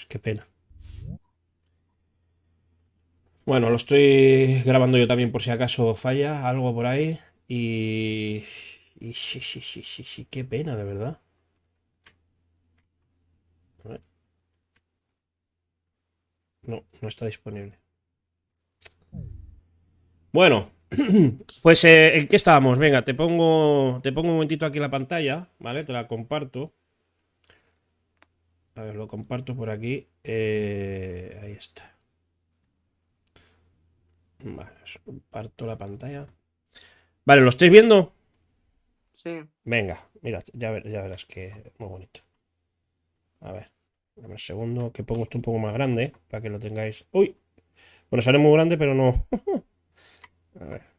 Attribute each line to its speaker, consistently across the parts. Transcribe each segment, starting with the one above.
Speaker 1: Pues qué pena. Bueno, lo estoy grabando yo también por si acaso falla algo por ahí. Y sí, sí, sí, sí, sí, qué pena, de verdad. A ver, no, no está disponible. Bueno, pues ¿en qué estábamos? Venga, te pongo un momentito aquí la pantalla, ¿vale? Te la comparto. A ver, lo comparto por aquí. Ahí está. Vale, os comparto la pantalla. Vale, ¿lo estáis viendo?
Speaker 2: Sí.
Speaker 1: Venga, mira, ya verás que muy bonito. A ver, dame un segundo, que pongo esto un poco más grande para que lo tengáis. Uy, bueno, sale muy grande, pero no. A ver.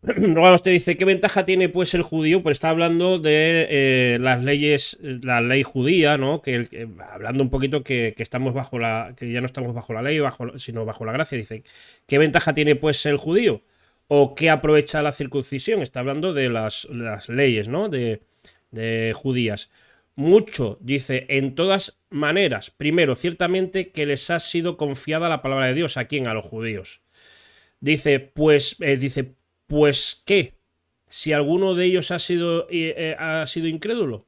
Speaker 1: Luego usted dice, ¿qué ventaja tiene pues el judío? Pues está hablando de las leyes, la ley judía, ¿no? Hablando un poquito que estamos bajo que ya no estamos bajo la ley, sino bajo la gracia. Dice, ¿qué ventaja tiene pues el judío? ¿O qué aprovecha la circuncisión? Está hablando de las leyes, ¿no? De judías. Mucho, dice, en todas maneras. Primero, ciertamente que les ha sido confiada la palabra de Dios. ¿A quién? A los judíos. Dice, ¿qué? Si alguno de ellos ha sido incrédulo,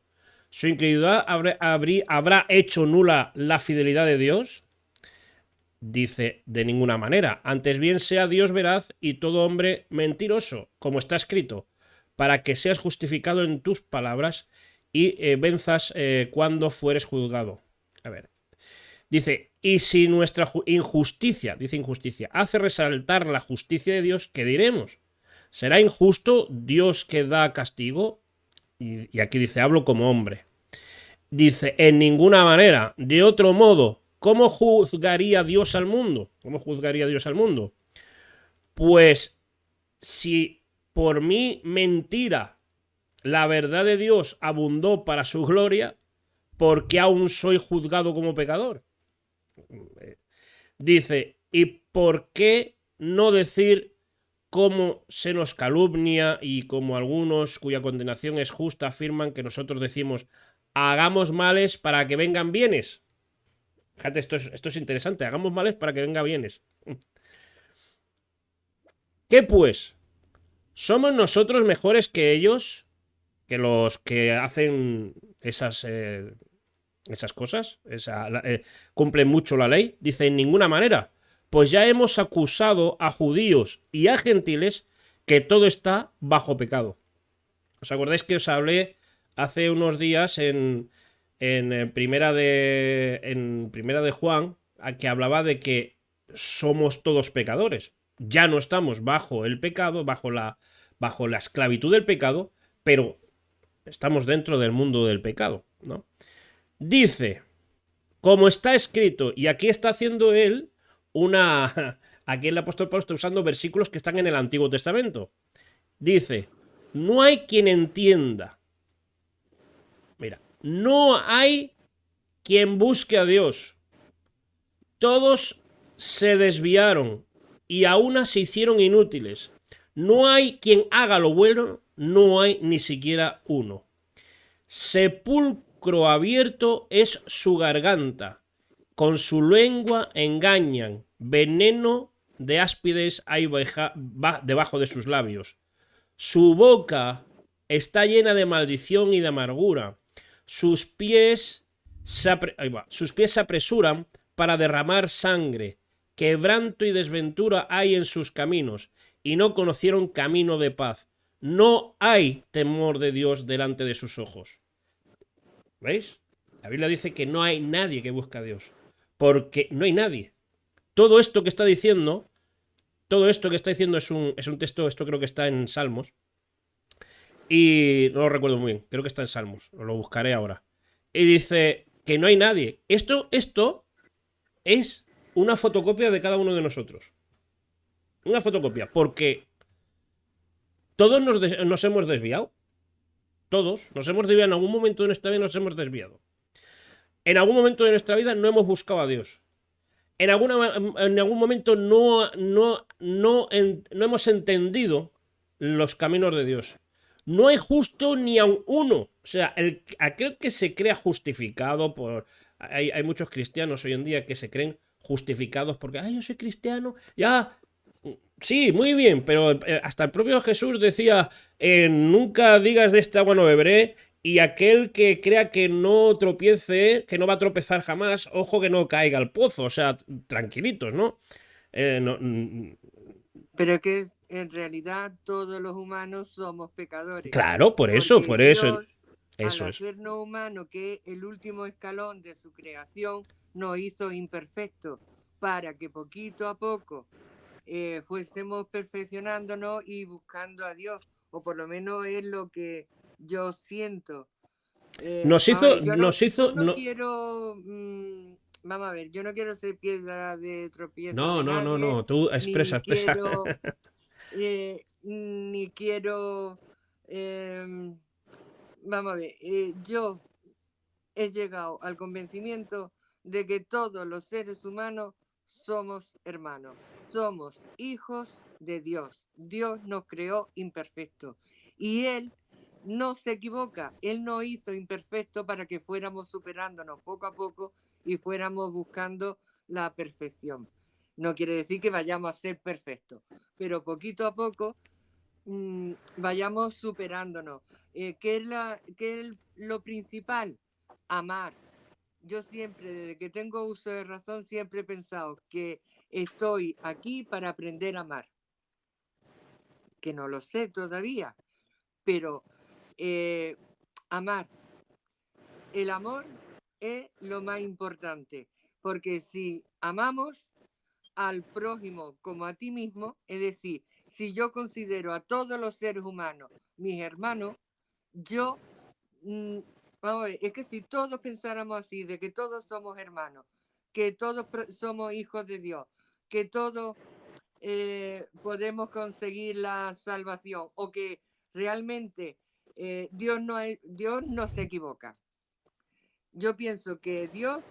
Speaker 1: su incredulidad habrá hecho nula la fidelidad de Dios. Dice, de ninguna manera. Antes bien sea Dios veraz y todo hombre mentiroso, como está escrito, para que seas justificado en tus palabras y venzas cuando fueres juzgado. A ver, dice, y si nuestra injusticia, hace resaltar la justicia de Dios, ¿qué diremos? ¿Será injusto Dios que da castigo? Y aquí dice, hablo como hombre. Dice, en ninguna manera. De otro modo, ¿cómo juzgaría Dios al mundo? ¿Cómo juzgaría Dios al mundo? Pues si por mi mentira la verdad de Dios abundó para su gloria, ¿por qué aún soy juzgado como pecador? Dice, ¿y por qué no decir cómo se nos calumnia y como algunos cuya condenación es justa afirman que nosotros decimos hagamos males para que vengan bienes? Fíjate, esto es interesante, hagamos males para que vengan bienes. ¿Qué pues? ¿Somos nosotros mejores que ellos? Que los que hacen esas cosas, cumplen mucho la ley. Dice, en ninguna manera. Pues ya hemos acusado a judíos y a gentiles que todo está bajo pecado. ¿Os acordáis que os hablé hace unos días en primera de Juan, a que hablaba de que somos todos pecadores? Ya no estamos bajo el pecado, bajo la esclavitud del pecado, pero estamos dentro del mundo del pecado, ¿no? Dice, como está escrito, y aquí está haciendo él una... Aquí el apóstol Pablo está usando versículos que están en el Antiguo Testamento. Dice, no hay quien entienda. Mira, no hay quien busque a Dios. Todos se desviaron y a una se hicieron inútiles. No hay quien haga lo bueno, no hay ni siquiera uno. Sepulcro abierto es su garganta. Con su lengua engañan. Veneno de áspides hay debajo de sus labios. Su boca está llena de maldición y de amargura. Sus pies se apresuran para derramar sangre. Quebranto y desventura hay en sus caminos, y no conocieron camino de paz. No hay temor de Dios delante de sus ojos. ¿Veis? La Biblia dice que no hay nadie que busque a Dios. Porque no hay nadie. Todo esto que está diciendo, todo esto que está diciendo es un texto, esto creo que está en Salmos. Y no lo recuerdo muy bien, creo que está en Salmos, lo buscaré ahora. Y dice que no hay nadie. Esto es una fotocopia de cada uno de nosotros. Una fotocopia, porque todos nos hemos desviado. Todos nos hemos desviado. En algún momento de nuestra vida nos hemos desviado. En algún momento de nuestra vida no hemos buscado a Dios. En algún momento no hemos entendido los caminos de Dios. No hay justo ni a uno. O sea, aquel que se crea justificado hay muchos cristianos hoy en día que se creen justificados porque, yo soy cristiano, ya. Sí, muy bien, pero hasta el propio Jesús decía, nunca digas de esta agua no beberé, y aquel que crea que no tropiece, que no va a tropezar jamás, ojo que no caiga al pozo, o sea, tranquilitos, ¿no? No,
Speaker 2: Pero que en realidad todos los humanos somos pecadores,
Speaker 1: claro,
Speaker 2: porque
Speaker 1: por eso,
Speaker 2: Dios, al
Speaker 1: eso es.
Speaker 2: hacernos humanos, que es el último escalón de su creación, nos hizo imperfectos para que poquito a poco fuésemos perfeccionándonos y buscando a Dios, o por lo menos es lo que yo siento.
Speaker 1: Nos
Speaker 2: Vamos a
Speaker 1: hizo,
Speaker 2: ver,
Speaker 1: nos
Speaker 2: yo
Speaker 1: hizo,
Speaker 2: no
Speaker 1: no,
Speaker 2: quiero, vamos a ver, yo no quiero ser piedra de tropiezo
Speaker 1: no,
Speaker 2: de
Speaker 1: no, no,
Speaker 2: nadie,
Speaker 1: no, tú expresa,
Speaker 2: ni
Speaker 1: expresa.
Speaker 2: quiero ni quiero, em, vamos a ver, yo he llegado al convencimiento de que todos los seres humanos somos hermanos, somos hijos de Dios. Dios nos creó imperfectos y Él no se equivoca, Él nos hizo imperfectos para que fuéramos superándonos poco a poco y fuéramos buscando la perfección. No quiere decir que vayamos a ser perfectos, pero poquito a poco vayamos superándonos. ¿Qué es lo principal? Amar. Yo siempre, desde que tengo uso de razón, siempre he pensado que estoy aquí para aprender a amar. Que no lo sé todavía, pero amar. El amor es lo más importante, porque si amamos al prójimo como a ti mismo, es decir, si yo considero a todos los seres humanos mis hermanos, yo, vamos a ver, es que si todos pensáramos así, de que todos somos hermanos, que todos somos hijos de Dios, que todos podemos conseguir la salvación o que realmente Dios no se equivoca. Yo pienso que Dios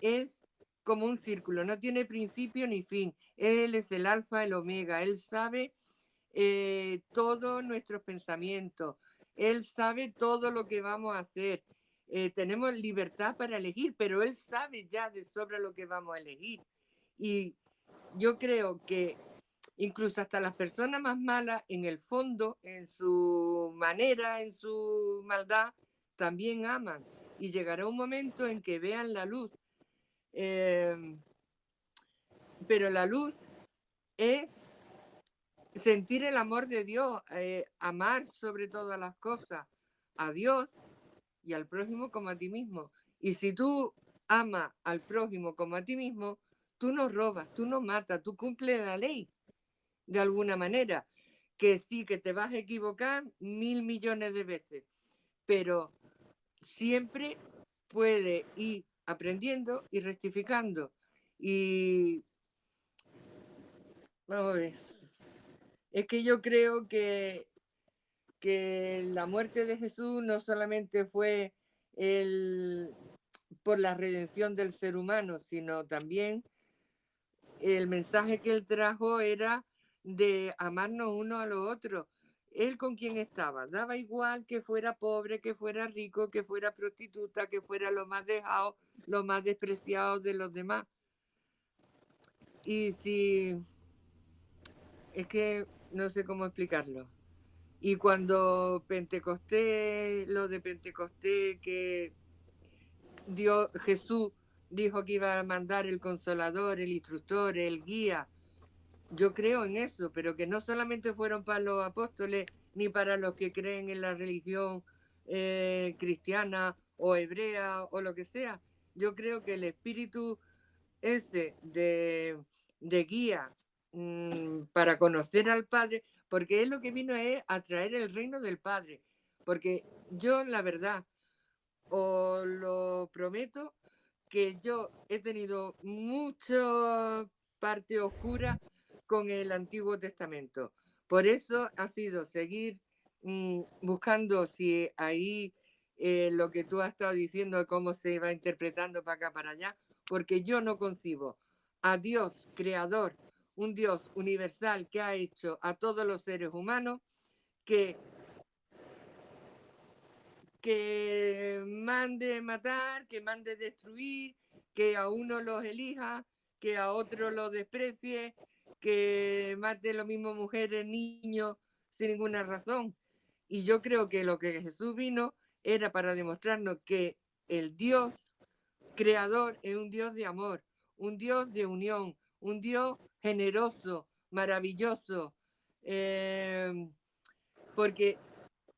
Speaker 2: es como un círculo, no tiene principio ni fin. Él es el alfa, el omega. Él sabe todos nuestros pensamientos. Él sabe todo lo que vamos a hacer. Tenemos libertad para elegir, pero Él sabe ya de sobra lo que vamos a elegir. Y yo creo que incluso hasta las personas más malas, en el fondo, en su manera, en su maldad, también aman. Y llegará un momento en que vean la luz. Pero la luz es sentir el amor de Dios, amar sobre todas las cosas a Dios y al prójimo como a ti mismo. Y si tú amas al prójimo como a ti mismo, tú no robas, tú no matas, tú cumples la ley de alguna manera. Que sí, que te vas a equivocar 1.000 millones de veces, pero siempre puede ir aprendiendo y rectificando. Y vamos a ver, es que yo creo que la muerte de Jesús no solamente fue el, por la redención del ser humano, sino también el mensaje que él trajo era de amarnos uno a los otros. Él con quien estaba, daba igual que fuera pobre, que fuera rico, que fuera prostituta, que fuera lo más dejado, lo más despreciado de los demás. Y si, es que no sé cómo explicarlo. Y cuando Pentecostés, lo de Pentecostés, que Jesús dijo que iba a mandar el consolador, el instructor, el guía, yo creo en eso, pero que no solamente fueron para los apóstoles ni para los que creen en la religión cristiana o hebrea o lo que sea. Yo creo que el espíritu ese de guía para conocer al Padre, porque él lo que vino es a traer el reino del Padre. Porque yo, la verdad, os lo prometo, que yo he tenido mucha parte oscura con el Antiguo Testamento. Por eso ha sido seguir buscando si ahí lo que tú has estado diciendo, cómo se va interpretando para acá, para allá, porque yo no concibo a Dios creador, un Dios universal que ha hecho a todos los seres humanos, que que mande matar, que mande destruir, que a uno los elija, que a otro los desprecie, que mate lo mismo mujeres, niños, sin ninguna razón. Y yo creo que lo que Jesús vino era para demostrarnos que el Dios creador es un Dios de amor, un Dios de unión, un Dios generoso, maravilloso, porque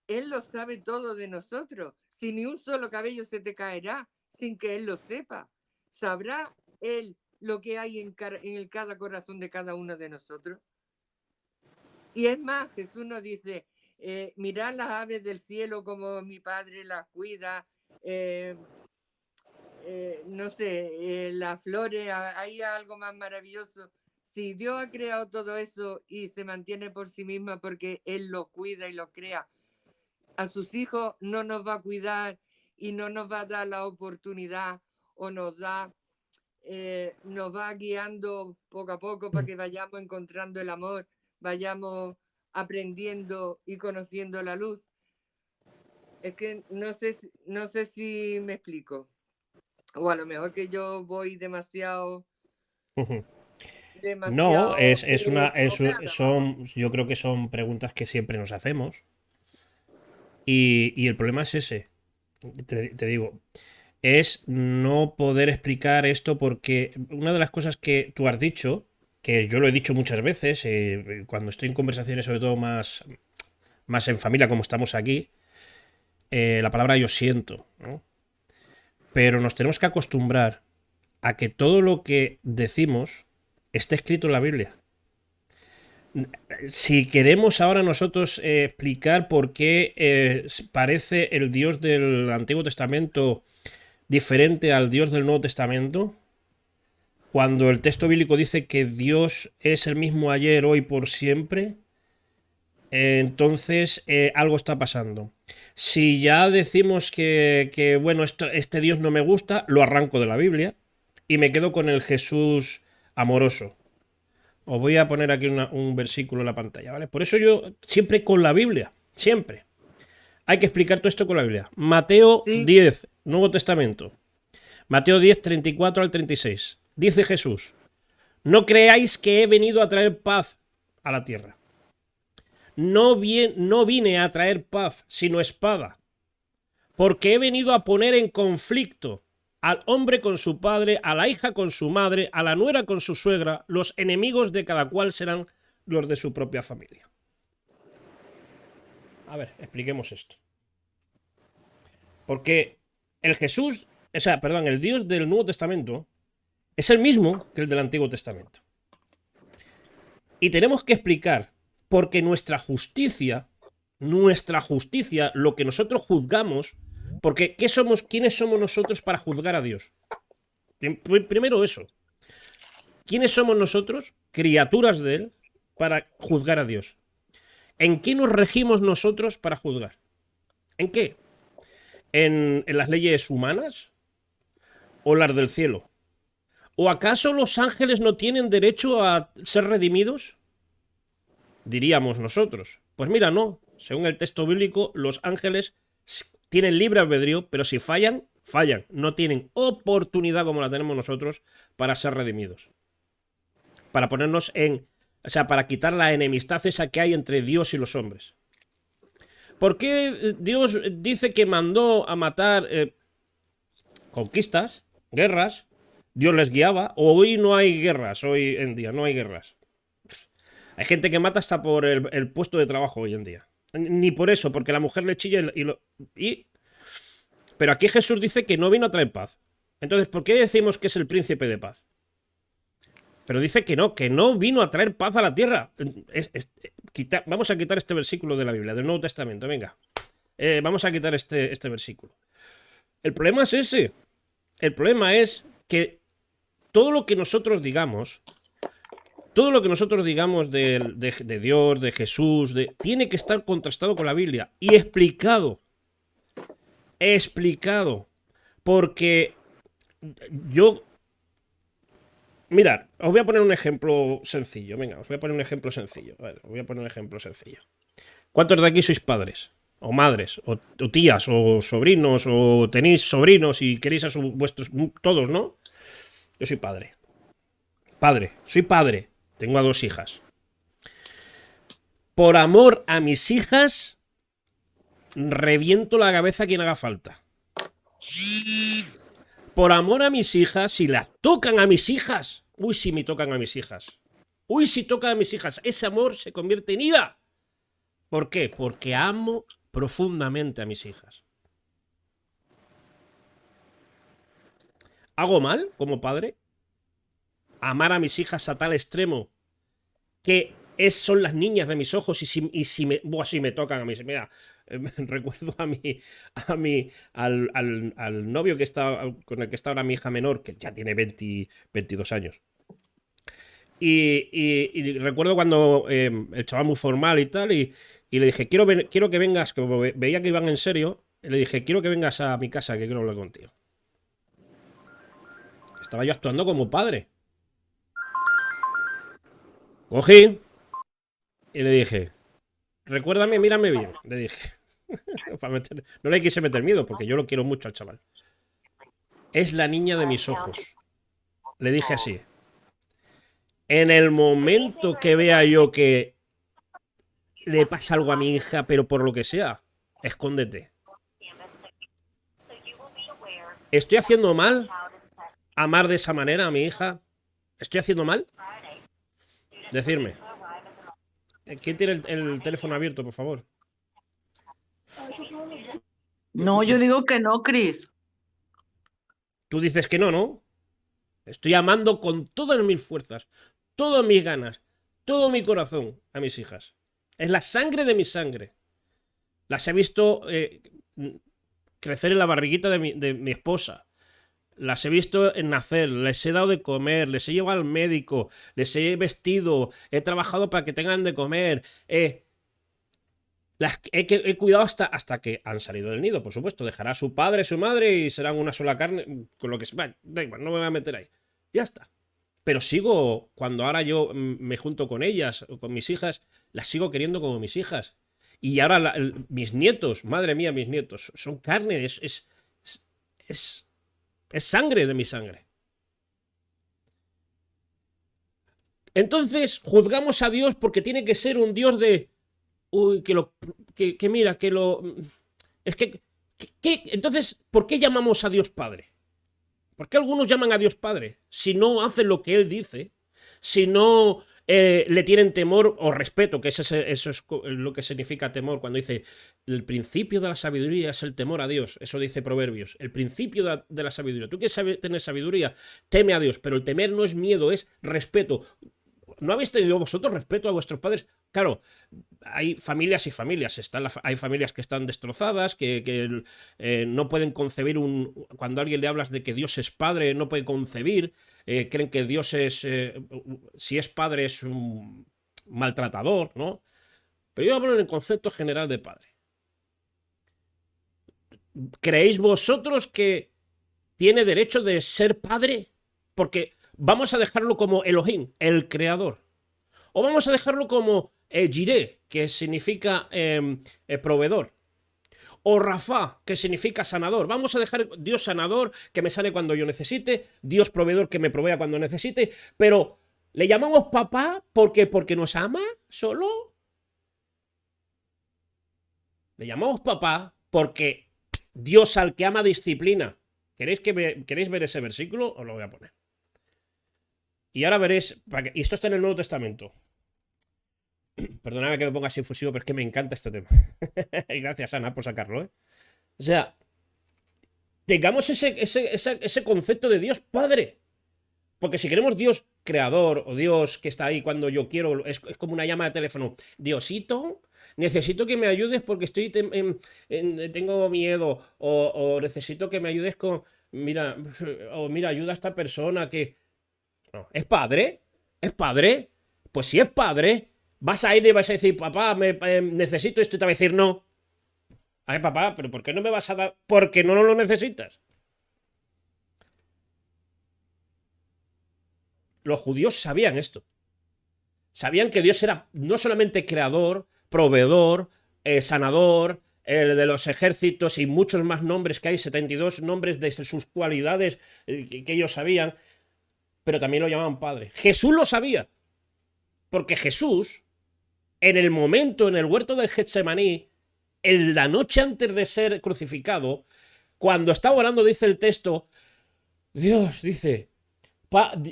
Speaker 2: Él lo sabe todo de nosotros. Si ni un solo cabello se te caerá sin que Él lo sepa, sabrá Él lo que hay en cada corazón de cada uno de nosotros. Y es más, Jesús nos dice, mirad las aves del cielo como mi Padre las cuida, no sé, las flores, hay algo más maravilloso. Si Dios ha creado todo eso y se mantiene por sí misma porque Él lo cuida y lo crea, a sus hijos no nos va a cuidar y no nos va a dar la oportunidad o nos va guiando poco a poco para que vayamos encontrando el amor, vayamos aprendiendo y conociendo la luz. Es que no sé si me explico. O a lo mejor que yo voy demasiado.
Speaker 1: No, yo creo que son preguntas que siempre nos hacemos. Y el problema es ese. Te digo, es no poder explicar esto porque una de las cosas que tú has dicho, que yo lo he dicho muchas veces, cuando estoy en conversaciones sobre todo más en familia como estamos aquí, la palabra yo siento, ¿no? Pero nos tenemos que acostumbrar a que todo lo que decimos esté escrito en la Biblia. Si queremos ahora nosotros explicar por qué parece el Dios del Antiguo Testamento diferente al Dios del Nuevo Testamento, cuando el texto bíblico dice que Dios es el mismo ayer, hoy, por siempre, entonces algo está pasando. Si ya decimos que bueno, este Dios no me gusta, lo arranco de la Biblia y me quedo con el Jesús amoroso. Os voy a poner aquí un versículo en la pantalla, ¿vale? Por eso yo siempre con la Biblia, siempre. Hay que explicar todo esto con la Biblia. Mateo 10, Nuevo Testamento. Mateo 10, 34 al 36. Dice Jesús, no creáis que he venido a traer paz a la tierra. No vine a traer paz, sino espada. Porque he venido a poner en conflicto al hombre con su padre, a la hija con su madre, a la nuera con su suegra, los enemigos de cada cual serán los de su propia familia. A ver, expliquemos esto. Porque el Dios del Nuevo Testamento es el mismo que el del Antiguo Testamento. Y tenemos que explicar porque nuestra justicia, lo que nosotros juzgamos, porque ¿quiénes somos nosotros para juzgar a Dios? Primero eso. ¿Quiénes somos nosotros, criaturas de Él, para juzgar a Dios? ¿En qué nos regimos nosotros para juzgar? ¿En qué? ¿En las leyes humanas o las del cielo? ¿O acaso los ángeles no tienen derecho a ser redimidos? Diríamos nosotros. Pues mira, no. Según el texto bíblico, los ángeles tienen libre albedrío, pero si fallan, fallan. No tienen oportunidad como la tenemos nosotros para ser redimidos. Para ponernos para quitar la enemistad esa que hay entre Dios y los hombres. ¿Por qué Dios dice que mandó a matar conquistas, guerras? Dios les guiaba. Hoy no hay guerras, hoy en día no hay guerras. Hay gente que mata hasta por el puesto de trabajo hoy en día. Ni por eso, porque la mujer le chilla Pero aquí Jesús dice que no vino a traer paz. Entonces, ¿por qué decimos que es el príncipe de paz? Pero dice que no vino a traer paz a la tierra. Vamos a quitar este versículo de la Biblia, del Nuevo Testamento, venga. Vamos a quitar este versículo. El problema es ese. El problema es que todo lo que nosotros digamos de Dios, de Jesús, tiene que estar contrastado con la Biblia y explicado. Porque mirad, os voy a poner un ejemplo sencillo. Venga, os voy a poner un ejemplo sencillo. ¿Cuántos de aquí sois padres? O madres, o tías, o sobrinos, o tenéis sobrinos y queréis a vuestros... Todos, ¿no? Yo soy padre. Soy padre. Tengo a 2 hijas. Por amor a mis hijas, reviento la cabeza a quien haga falta. Por amor a mis hijas, si las tocan a mis hijas, uy, si me tocan a mis hijas. Uy, si tocan a mis hijas, ese amor se convierte en ira. ¿Por qué? Porque amo profundamente a mis hijas. ¿Hago mal como padre? Amar a mis hijas a tal extremo que son las niñas de mis ojos y si me tocan a mis... Mira, recuerdo al novio que está, con el que está ahora mi hija menor, que ya tiene 22 años. Y recuerdo cuando el chaval muy formal y tal, y le dije, quiero que vengas, que veía que iban en serio, y le dije, quiero que vengas a mi casa, que quiero hablar contigo. Estaba yo actuando como padre. Cogí y le dije, recuérdame, mírame bien, le dije. No le quise meter miedo, porque yo lo quiero mucho al chaval. Es la niña de mis ojos. Le dije así. En el momento que vea yo que le pasa algo a mi hija, pero por lo que sea, escóndete. ¿Estoy haciendo mal amar de esa manera a mi hija? ¿Estoy haciendo mal? Decirme. ¿Quién tiene el teléfono abierto, por favor?
Speaker 3: No, yo digo que no, Chris.
Speaker 1: Tú dices que no, ¿no? Estoy amando con todas mis fuerzas, todas mis ganas, todo mi corazón a mis hijas. Es la sangre de mi sangre. Las he visto crecer en la barriguita de mi esposa. Las he visto nacer, les he dado de comer, les he llevado al médico, les he vestido, he trabajado para que tengan de comer. He cuidado hasta que han salido del nido, por supuesto. Dejará a su padre, su madre y serán una sola carne, con lo que sea. Da igual, no me voy a meter ahí. Ya está. Pero sigo, cuando ahora yo me junto con ellas o con mis hijas, las sigo queriendo como mis hijas. Y ahora mis nietos, madre mía, mis nietos, son carne, es sangre de mi sangre. Entonces juzgamos a Dios porque tiene que ser un Dios de... Uy, que mira, que lo... Es que... Entonces, ¿por qué llamamos a Dios Padre? ¿Por qué algunos llaman a Dios Padre? Si no hacen lo que Él dice, si no le tienen temor o respeto, que eso es lo que significa temor, cuando dice el principio de la sabiduría es el temor a Dios, eso dice Proverbios, el principio de la sabiduría. Tú quieres tener sabiduría, teme a Dios, pero el temer no es miedo, es respeto. ¿No habéis tenido vosotros respeto a vuestros padres? Claro, hay familias y familias. Hay familias que están destrozadas, que no pueden concebir cuando a alguien le hablas de que Dios es padre, no puede concebir. Creen que Dios si es padre, es un maltratador, ¿no? Pero yo hablo en el concepto general de padre. ¿Creéis vosotros que tiene derecho de ser padre? Porque vamos a dejarlo como Elohim, el creador. O vamos a dejarlo como Jireh, que significa proveedor. O Rafa, que significa sanador. Vamos a dejar Dios sanador, que me sane cuando yo necesite, Dios proveedor, que me provea cuando necesite, pero ¿le llamamos papá porque nos ama solo? Le llamamos papá porque Dios al que ama disciplina. ¿Queréis ver ese versículo? Os lo voy a poner. Y ahora veréis, y esto está en el Nuevo Testamento. Perdóname que me ponga así efusivo, pero es que me encanta este tema. Gracias, Ana, por sacarlo, ¿eh? O sea, tengamos ese concepto de Dios Padre. Porque si queremos Dios creador o Dios que está ahí cuando yo quiero, es como una llama de teléfono. Diosito, necesito que me ayudes porque tengo miedo. O necesito que me ayudes con... Mira, ayuda a esta persona que... No, ¿es padre? ¿Es padre? Pues si es padre, vas a ir y vas a decir, papá, necesito esto, y te va a decir no. A ver, papá, pero ¿por qué no me vas a dar? Porque no lo necesitas. Los judíos sabían esto. Sabían que Dios era no solamente creador, proveedor, sanador, el de los ejércitos y muchos más nombres que hay, 72 nombres de sus cualidades que ellos sabían. pero también lo llamaban Padre. Jesús lo sabía, porque Jesús, en el momento, en el huerto de Getsemaní, en la noche antes de ser crucificado, cuando estaba orando, dice el texto, Dios, dice,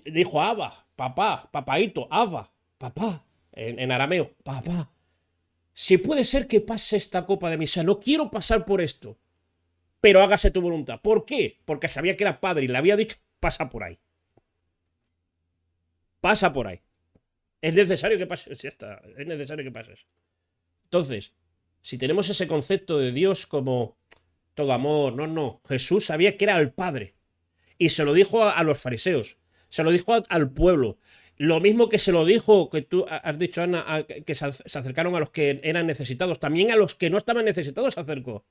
Speaker 1: dijo Abba, papá, papaito, Abba, papá, en arameo, papá. Si puede ser que pase esta copa de misa, no quiero pasar por esto, pero hágase tu voluntad. ¿Por qué? Porque sabía que era padre y le había dicho, pasa por ahí. Pasa por ahí. Es necesario que pases, ya está, es necesario que pases. Entonces, si tenemos ese concepto de Dios como todo amor, no, Jesús sabía que era el Padre y se lo dijo a los fariseos, se lo dijo al pueblo. Lo mismo que se lo dijo, que tú has dicho, Ana, que se acercaron a los que eran necesitados. También a los que no estaban necesitados se acercó.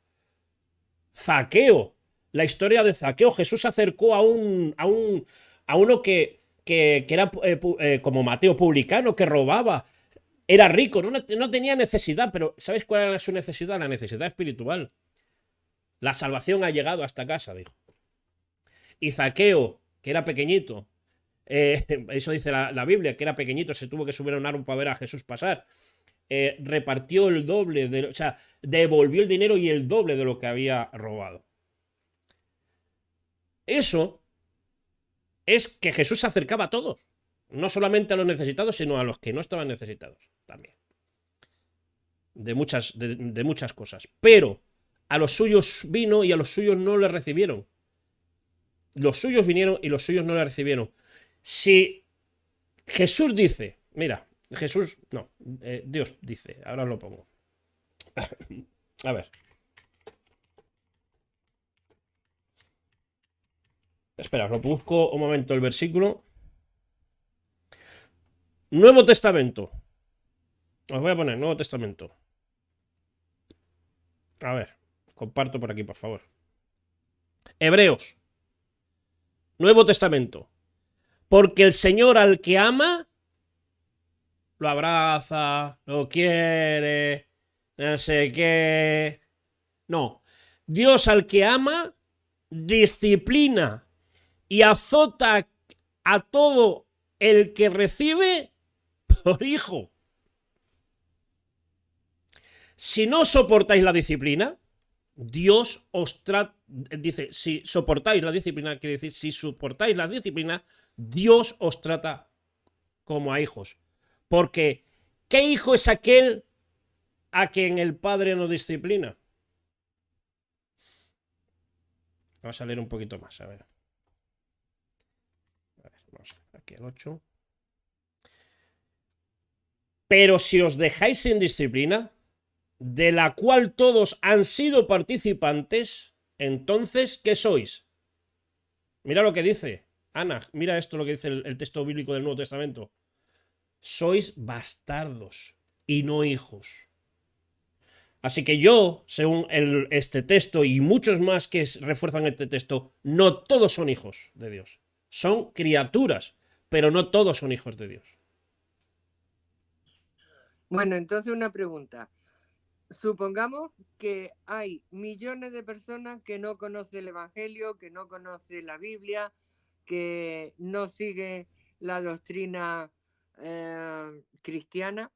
Speaker 1: Zaqueo. La historia de Zaqueo. Jesús se acercó a uno que era como Mateo, publicano, que robaba. Era rico, no tenía necesidad, pero ¿sabes cuál era su necesidad? La necesidad espiritual. La salvación ha llegado hasta casa, dijo. Y Zaqueo, que era pequeñito, eso dice la Biblia, que era pequeñito, se tuvo que subir a un árbol para ver a Jesús pasar. Repartió el doble, o sea, devolvió el dinero y el doble de lo que había robado. Eso es que Jesús se acercaba a todos, no solamente a los necesitados, sino a los que no estaban necesitados también. De muchas cosas. Pero a los suyos vino y a los suyos no le recibieron. Los suyos vinieron y los suyos no le recibieron. Si Jesús dice, mira, Jesús, no, Dios dice, ahora os lo pongo. A ver. Espera, os lo busco un momento el versículo. Nuevo Testamento. Os voy a poner Nuevo Testamento. A ver, comparto por aquí, por favor. Hebreos. Nuevo Testamento. Porque el Señor al que ama, lo abraza, lo quiere, no sé qué. No. Dios al que ama, disciplina y azota a todo el que recibe por hijo. Si no soportáis la disciplina, Dios os trata, dice, si soportáis la disciplina, quiere decir, si soportáis la disciplina, Dios os trata como a hijos. Porque, ¿qué hijo es aquel a quien el Padre no disciplina? Vamos a leer un poquito más, a ver. Vamos aquí al 8. Pero si os dejáis sin disciplina, de la cual todos han sido participantes, entonces, ¿qué sois? Mira lo que dice, Ana, mira esto lo que dice el texto bíblico del Nuevo Testamento. Sois bastardos y no hijos. Así que yo, según este texto y muchos más que refuerzan este texto, no todos son hijos de Dios. Son criaturas, pero no todos son hijos de Dios.
Speaker 2: Bueno, entonces una pregunta. Supongamos que hay millones de personas que no conocen el Evangelio, que no conocen la Biblia, que no sigue la doctrina cristiana.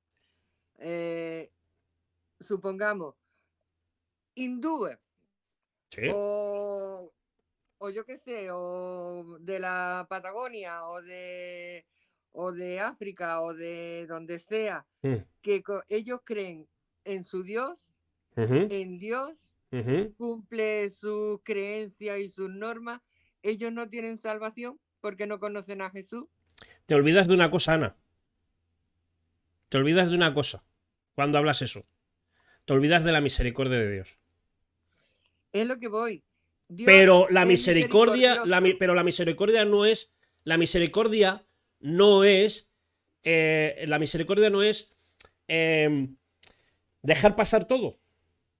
Speaker 2: Supongamos hindúes,
Speaker 1: ¿Sí?
Speaker 2: o yo qué sé, o de la Patagonia, o de África, o de donde sea, que ellos creen en su Dios, en Dios, cumple sus creencias y sus normas. Ellos no tienen salvación porque no conocen a Jesús.
Speaker 1: Te olvidas de una cosa, Ana. Te olvidas de una cosa cuando hablas eso. Te olvidas de la misericordia de Dios.
Speaker 2: Es lo que voy. Dios
Speaker 1: pero la misericordia, pero la misericordia no es, la misericordia no es dejar pasar todo.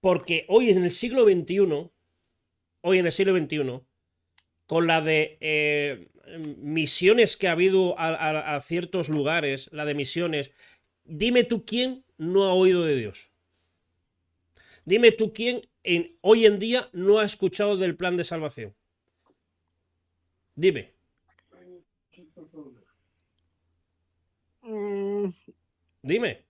Speaker 1: Porque hoy en el siglo XXI, con la de misiones que ha habido a ciertos lugares, la de misiones, dime tú quién no ha oído de Dios. Dime tú quién hoy en día no ha escuchado del plan de salvación. Dime.
Speaker 2: Mm,
Speaker 1: Dime.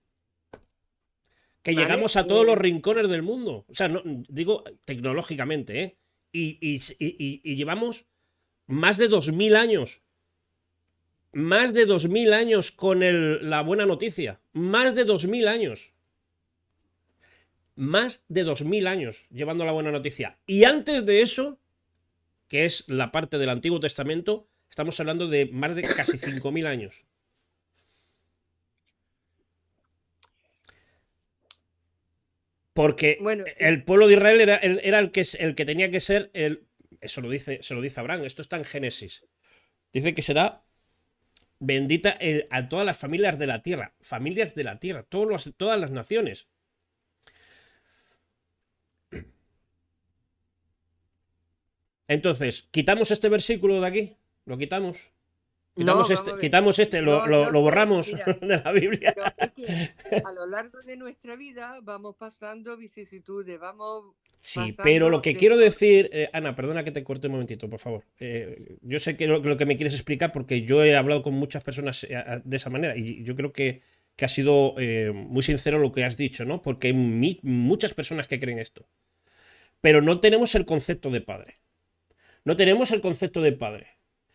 Speaker 1: Que
Speaker 2: vale,
Speaker 1: llegamos a todos los rincones del mundo. O sea, no, digo tecnológicamente, ¿eh? Y llevamos más de 2000 años. Más de 2000 años con la buena noticia. Más de 2000 años. Más de 2000 años llevando la buena noticia. Y antes de eso, que es la parte del Antiguo Testamento, estamos hablando de más de casi 5000 años. Porque
Speaker 2: bueno,
Speaker 1: el pueblo de Israel era el que tenía que ser eso se lo dice Abraham, esto está en Génesis. Dice que será bendita a todas las familias de la tierra, todas las naciones. Entonces, quitamos este versículo de aquí, lo quitamos.
Speaker 2: no, vamos a ver.
Speaker 1: Quitamos este,
Speaker 2: No,
Speaker 1: lo
Speaker 2: yo sé,
Speaker 1: borramos
Speaker 2: mira,
Speaker 1: de la Biblia.
Speaker 2: pero es que a lo largo de nuestra vida vamos pasando vicisitudes, vamos
Speaker 1: Sí, pero lo
Speaker 2: pasando
Speaker 1: que
Speaker 2: de
Speaker 1: quiero
Speaker 2: todo.
Speaker 1: decir, Ana, perdona que te corte un momentito, por favor. Yo sé que lo que me quieres explicar, porque yo he hablado con muchas personas de esa manera y yo creo que ha sido muy sincero lo que has dicho, ¿no? Porque hay muchas personas que creen esto. Pero no tenemos el concepto de padre. No tenemos el concepto de padre.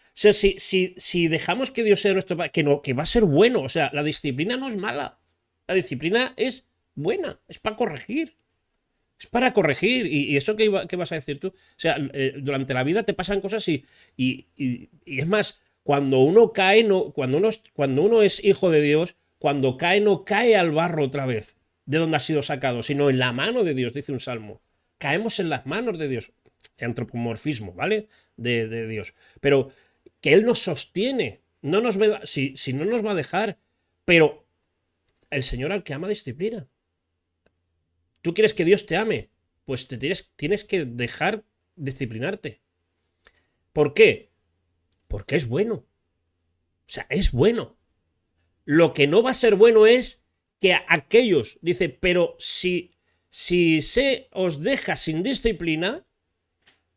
Speaker 1: O sea, si dejamos que Dios sea nuestro padre, que va a ser bueno, o sea, la disciplina no es mala. La disciplina es buena, es para corregir. Es para corregir. ¿Y eso qué vas a decir tú? O sea, durante la vida te pasan cosas y es más, cuando uno cae, cuando uno es hijo de Dios, cuando cae no cae al barro otra vez, de donde ha sido sacado, sino en la mano de Dios, dice un salmo. Caemos en las manos de Dios. Antropomorfismo, ¿vale? De Dios. Pero que Él nos sostiene. No nos si no nos va a dejar. Pero el Señor al que ama disciplina. ¿Tú quieres que Dios te ame? Pues tienes que dejar disciplinarte. ¿Por qué? Porque es bueno. O sea, es bueno. Lo que no va a ser bueno es que aquellos, dice, pero si se os deja sin disciplina,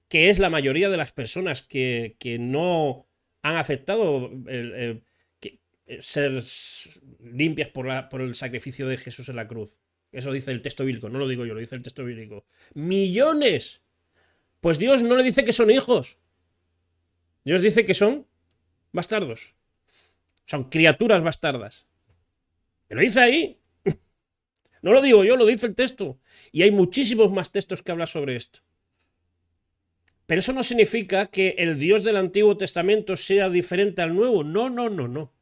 Speaker 1: que es la mayoría de las personas que no han aceptado ser limpias por el sacrificio de Jesús en la cruz. Eso dice el texto bíblico, no lo digo yo, lo dice el texto bíblico. ¡Millones! Pues Dios no le dice que son hijos. Dios dice que son bastardos. Son criaturas bastardas. ¿Lo dice ahí? No lo digo yo, lo dice el texto. Y hay muchísimos más textos que hablan sobre esto. Pero eso no significa que el Dios del Antiguo Testamento sea diferente al Nuevo. No, no, no, no.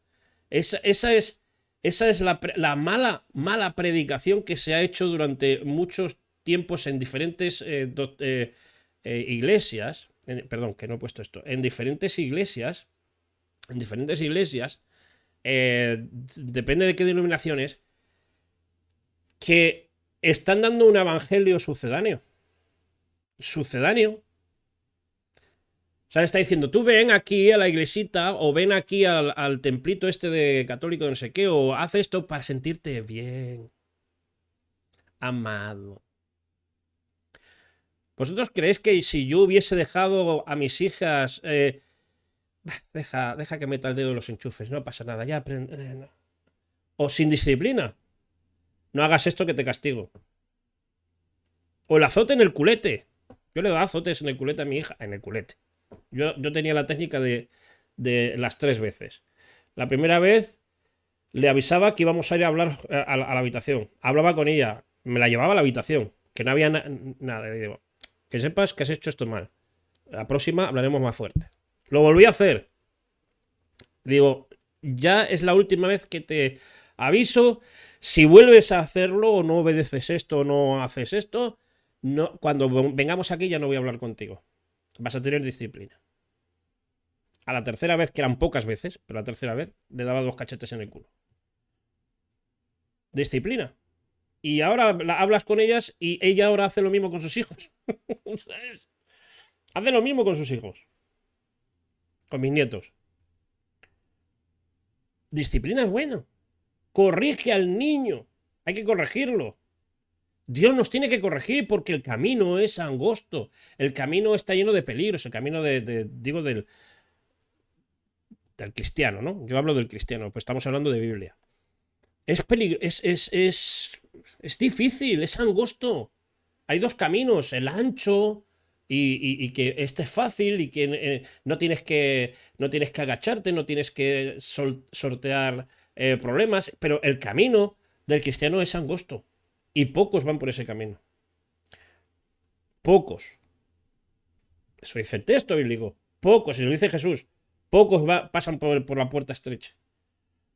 Speaker 1: Esa es la mala predicación que se ha hecho durante muchos tiempos en diferentes iglesias. Perdón, que no he puesto esto. En diferentes iglesias. Depende de qué denominaciones. Que están dando un evangelio sucedáneo. Sucedáneo. O sea, está diciendo, tú ven aquí a la iglesita o ven aquí al templito este de católico no sé qué, o haz esto para sentirte bien, amado. ¿Vosotros creéis que si yo hubiese dejado a mis hijas... deja que meta el dedo en los enchufes, no pasa nada, ya aprende... no. O sin disciplina. No hagas esto que te castigo. O el azote en el culete. Yo le doy azotes en el culete a mi hija, en el culete. Yo tenía la técnica de las 3 veces. La primera vez le avisaba que íbamos a ir a hablar a la habitación. Hablaba con ella, me la llevaba a la habitación, que no había nada. Le digo, que sepas que has hecho esto mal. La próxima hablaremos más fuerte. Lo volví a hacer. Digo, ya es la última vez que te aviso. Si vuelves a hacerlo o no obedeces esto o no haces esto, no, cuando vengamos aquí ya no voy a hablar contigo. Vas a tener disciplina. A la tercera vez, que eran pocas veces, pero la tercera vez le daba 2 cachetes en el culo. Disciplina. Y ahora hablas con ellas y ella ahora hace lo mismo con sus hijos. Hace lo mismo con sus hijos. Con mis nietos. Disciplina es bueno. Corrige al niño. Hay que corregirlo. Dios nos tiene que corregir porque el camino es angosto. El camino está lleno de peligros. El camino del del cristiano, ¿no? Yo hablo del cristiano, pues estamos hablando de Biblia. Es difícil, es angosto. Hay dos caminos, el ancho y que este es fácil y que no tienes que agacharte, no tienes que sortear problemas, pero el camino del cristiano es angosto y pocos van por ese camino. Pocos. Eso dice el texto bíblico. Pocos, y lo dice Jesús. Pocos pasan por la puerta estrecha.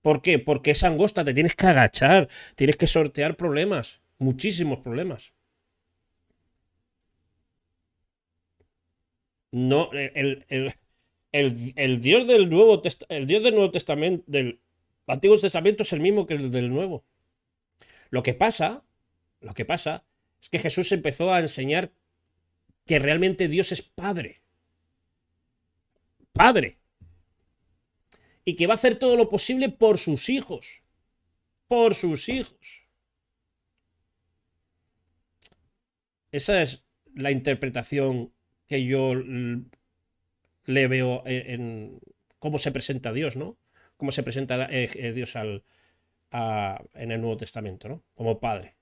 Speaker 1: ¿Por qué? Porque es angosta, te tienes que agachar, tienes que sortear problemas, muchísimos problemas. No, el Dios del Nuevo Testamento, del Antiguo Testamento es el mismo que el del Nuevo. Lo que pasa es que Jesús empezó a enseñar que realmente Dios es Padre. Padre. Y que va a hacer todo lo posible por sus hijos. Por sus hijos. Esa es la interpretación que yo le veo en cómo se presenta Dios, ¿no? Cómo se presenta Dios en el Nuevo Testamento, ¿no? Como Padre.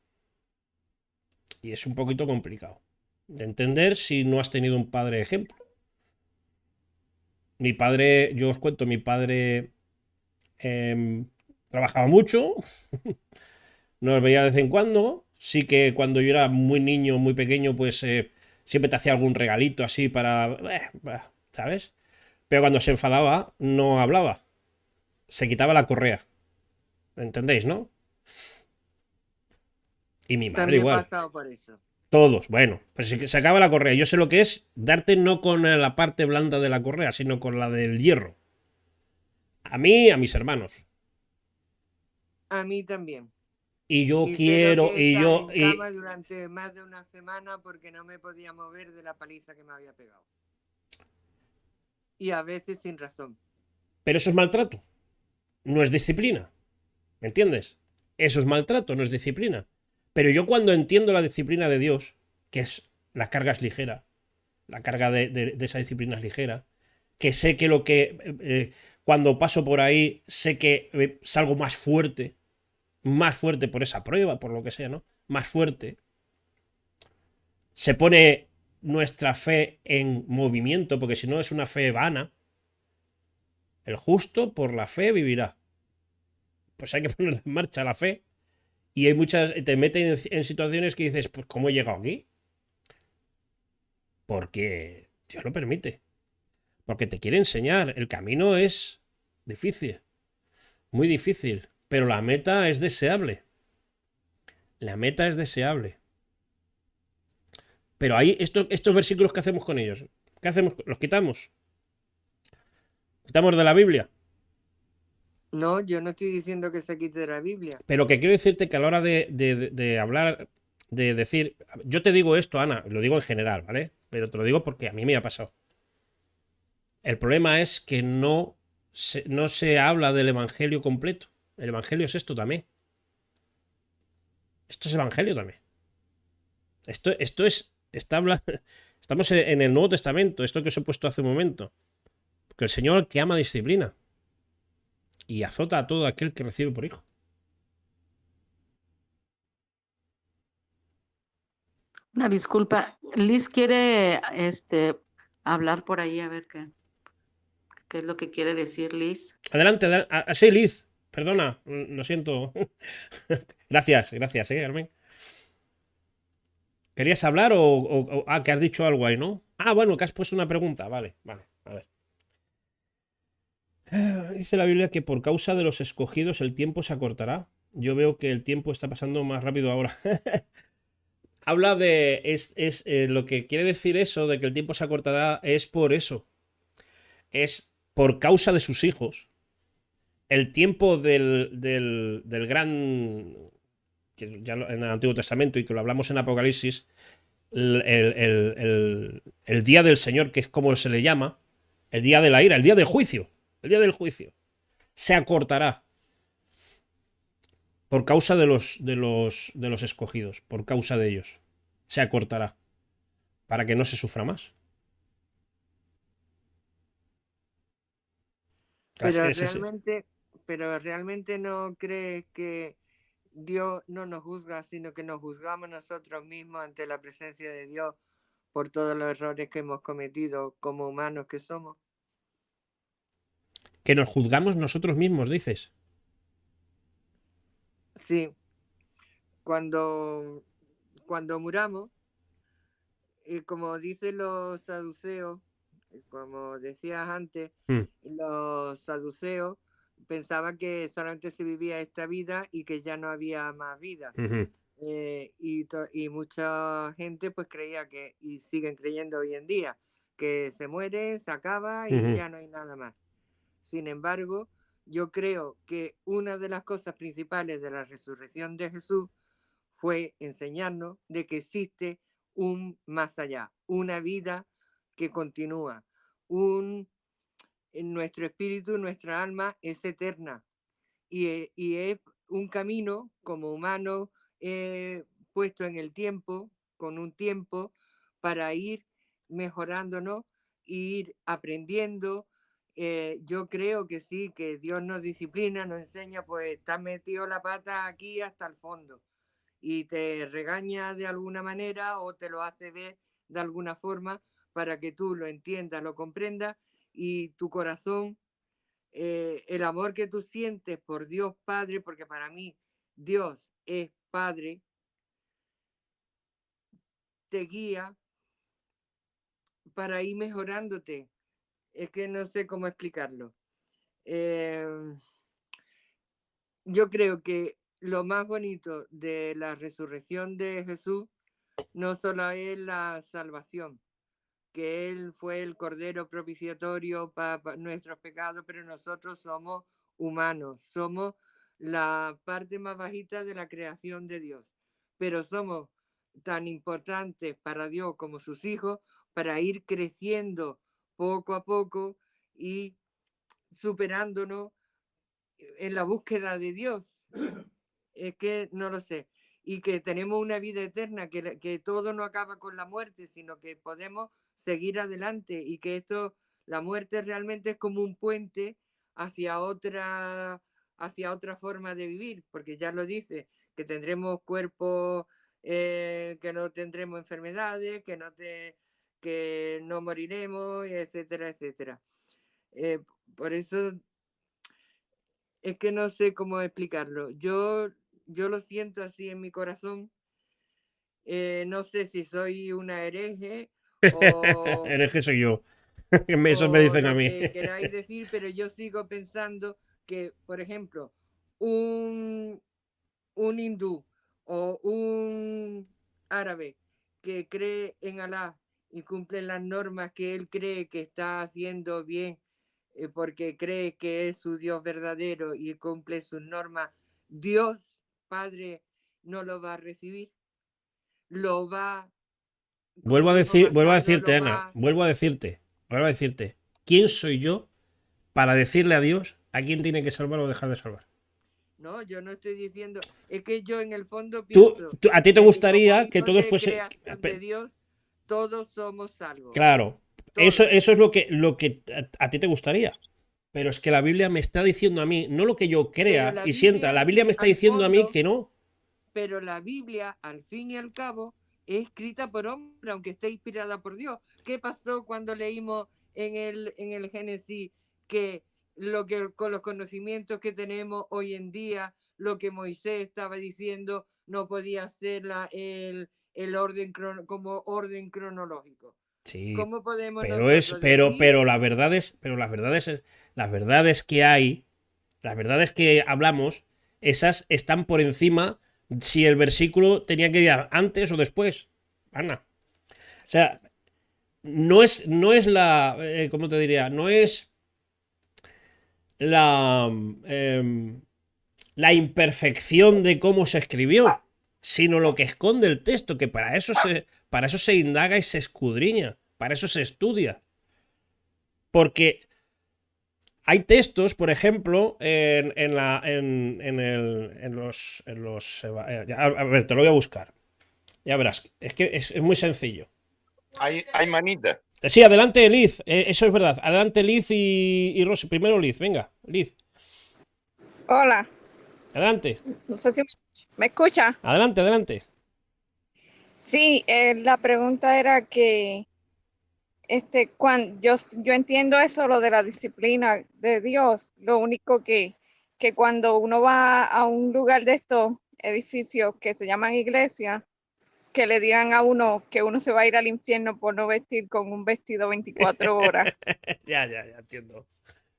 Speaker 1: Y es un poquito complicado de entender si no has tenido un padre ejemplo. Mi padre, yo os cuento, mi padre trabajaba mucho, nos veía de vez en cuando. Sí que cuando yo era muy niño, muy pequeño, pues siempre te hacía algún regalito así para... ¿sabes? Pero cuando se enfadaba, no hablaba. Se quitaba la correa. ¿Entendéis, no? Y mi madre
Speaker 2: También he
Speaker 1: igual.
Speaker 2: pasado por eso.
Speaker 1: Todos, bueno, pues se acaba la correa. Yo sé lo que es darte no con la parte blanda de la correa, sino con la del hierro. A mí, a mis hermanos.
Speaker 2: A mí también.
Speaker 1: Y yo
Speaker 2: Y
Speaker 1: quiero,
Speaker 2: tuve que
Speaker 1: y
Speaker 2: estar
Speaker 1: yo,
Speaker 2: en cama durante más de una semana porque no me podía mover de la paliza que me había pegado. Y a veces sin razón.
Speaker 1: pero eso es maltrato. No es disciplina. ¿Me entiendes? Eso es maltrato, no es disciplina. Pero yo cuando entiendo la disciplina de Dios, que es la carga es ligera, la carga de esa disciplina es ligera, que sé que cuando paso por ahí, sé que salgo más fuerte por esa prueba, por lo que sea, ¿no? Más fuerte. Se pone nuestra fe en movimiento, porque si no es una fe vana. El justo por la fe vivirá. Pues hay que poner en marcha la fe. Y hay muchas, te meten en situaciones que dices, pues ¿cómo he llegado aquí? Porque Dios lo permite. Porque te quiere enseñar. El camino es difícil, muy difícil, pero la meta es deseable. La meta es deseable. Pero ahí, estos versículos, ¿qué hacemos con ellos? ¿Qué hacemos? ¿Los quitamos? ¿Quitamos de la Biblia?
Speaker 2: No, yo no estoy diciendo que se quite de la Biblia.
Speaker 1: Pero que quiero decirte que a la hora de hablar, de decir, yo te digo esto, Ana, lo digo en general, ¿vale? Pero te lo digo porque a mí me ha pasado. El problema es que no se habla del Evangelio completo. El Evangelio es esto también. Esto es Evangelio también. Esto es, estamos en el Nuevo Testamento, esto que os he puesto hace un momento. Porque el Señor que ama disciplina y azota a todo aquel que recibe por hijo.
Speaker 3: Una disculpa, Liz quiere hablar por ahí a ver qué es lo que quiere decir Liz.
Speaker 1: Adelante. Sí, Liz. Perdona, lo siento. Gracias, Carmen. ¿Querías hablar que has dicho algo ahí, no? Bueno, que has puesto una pregunta. Vale, a ver. Dice la Biblia que por causa de los escogidos el tiempo se acortará. Yo veo que el tiempo está pasando más rápido ahora. Habla de... lo que quiere decir eso, de que el tiempo se acortará, es por eso. Es por causa de sus hijos. El tiempo del gran... que ya en el Antiguo Testamento y que lo hablamos en Apocalipsis, el día del Señor, que es como se le llama, el día de la ira, el día del juicio, se acortará por causa de los escogidos, por causa de ellos, se acortará para que no se sufra más.
Speaker 2: Pero realmente no crees que Dios no nos juzga, sino que nos juzgamos nosotros mismos ante la presencia de Dios por todos los errores que hemos cometido como humanos que somos.
Speaker 1: Que nos juzgamos nosotros mismos, dices.
Speaker 2: Sí, cuando muramos, como dicen los saduceos, como decías antes, los saduceos pensaban que solamente se vivía esta vida y que ya no había más vida. Y mucha gente pues creía que, y siguen creyendo hoy en día, que se muere, se acaba y ya no hay nada más. Sin embargo, yo creo que una de las cosas principales de la resurrección de Jesús fue enseñarnos de que existe un más allá, una vida que continúa, en nuestro espíritu, nuestra alma es eterna y es un camino como humano puesto en el tiempo, con un tiempo para ir mejorándonos, ir aprendiendo. Yo creo que sí, que Dios nos disciplina, nos enseña, pues estás metido la pata aquí hasta el fondo y te regaña de alguna manera o te lo hace ver de alguna forma para que tú lo entiendas, lo comprendas y tu corazón, el amor que tú sientes por Dios Padre, porque para mí Dios es Padre, te guía para ir mejorándote. Es que no sé cómo explicarlo. Yo creo que lo más bonito de la resurrección de Jesús no solo es la salvación, que Él fue el Cordero propiciatorio para nuestros pecados, pero nosotros somos humanos, somos la parte más bajita de la creación de Dios, pero somos tan importantes para Dios como sus hijos para ir creciendo poco a poco y superándonos en la búsqueda de Dios. Es que no lo sé. Y que tenemos una vida eterna, que todo no acaba con la muerte, sino que podemos seguir adelante y que la muerte realmente es como un puente hacia otra forma de vivir, porque ya lo dice, que tendremos cuerpos, que no tendremos enfermedades, que no moriremos, etcétera, etcétera. Por eso es que no sé cómo explicarlo. Yo lo siento así en mi corazón. No sé si soy una hereje o,
Speaker 1: Eres que soy yo. Eso me
Speaker 2: o
Speaker 1: dicen a
Speaker 2: lo
Speaker 1: mí.
Speaker 2: que queráis decir, pero yo sigo pensando que, por ejemplo, un hindú o un árabe que cree en Alá y cumple las normas que él cree que está haciendo bien, porque cree que es su Dios verdadero y cumple sus normas, Dios Padre no lo va a recibir, lo va, como dijo
Speaker 1: Vuelvo a
Speaker 2: Gastaldo,
Speaker 1: decirte,
Speaker 2: lo
Speaker 1: Ana,
Speaker 2: va.
Speaker 1: vuelvo a decirte, ¿quién soy yo para decirle a Dios a quién tiene que salvar o dejar de salvar?
Speaker 2: No, yo no estoy diciendo, es que yo en el fondo
Speaker 1: Tú,
Speaker 2: pienso
Speaker 1: a ti te
Speaker 2: que como
Speaker 1: gustaría que
Speaker 2: hijos
Speaker 1: todos
Speaker 2: de
Speaker 1: fuese.
Speaker 2: creación de Dios, todos somos salvos,
Speaker 1: Claro, eso
Speaker 2: todos.
Speaker 1: es lo que a ti te gustaría. Pero es que la Biblia me está diciendo a mí, no lo que yo
Speaker 2: Pero
Speaker 1: crea
Speaker 2: la
Speaker 1: y sienta, la
Speaker 2: Biblia,
Speaker 1: Biblia me está
Speaker 2: al
Speaker 1: diciendo a mí
Speaker 2: fondo,
Speaker 1: que no.
Speaker 2: pero la Biblia, al fin y al cabo, es escrita por hombre, aunque esté inspirada por Dios. ¿Qué pasó cuando leímos en el Génesis que con los conocimientos que tenemos hoy en día, lo que Moisés estaba diciendo no podía ser el orden como orden cronológico?
Speaker 1: Sí,
Speaker 2: ¿Cómo podemos
Speaker 1: pero es,
Speaker 2: nosotros decir?
Speaker 1: pero las verdades que hay, las verdades que hablamos, esas están por encima si el versículo tenía que ir antes o después. Ana. O sea, no es ¿cómo te diría? No es la, la imperfección de cómo se escribió, sino lo que esconde el texto, que para eso se indaga y se escudriña, para eso se estudia. Porque hay textos, por ejemplo, en los a ver, te lo voy a buscar. Ya verás, es que es muy sencillo.
Speaker 4: Hay manita.
Speaker 1: Sí, adelante, Liz. Eso es verdad. Adelante, Liz y Rosy. Primero Liz, venga, Liz.
Speaker 4: Hola,
Speaker 1: Adelante,
Speaker 4: no sé si me escucha.
Speaker 1: adelante, adelante.
Speaker 4: Sí, la pregunta era que cuando yo entiendo eso, lo de la disciplina de Dios, lo único que cuando uno va a un lugar de estos edificios que se llaman iglesia, que le digan a uno que uno se va a ir al infierno por no vestir con un vestido 24 horas.
Speaker 1: Ya, entiendo.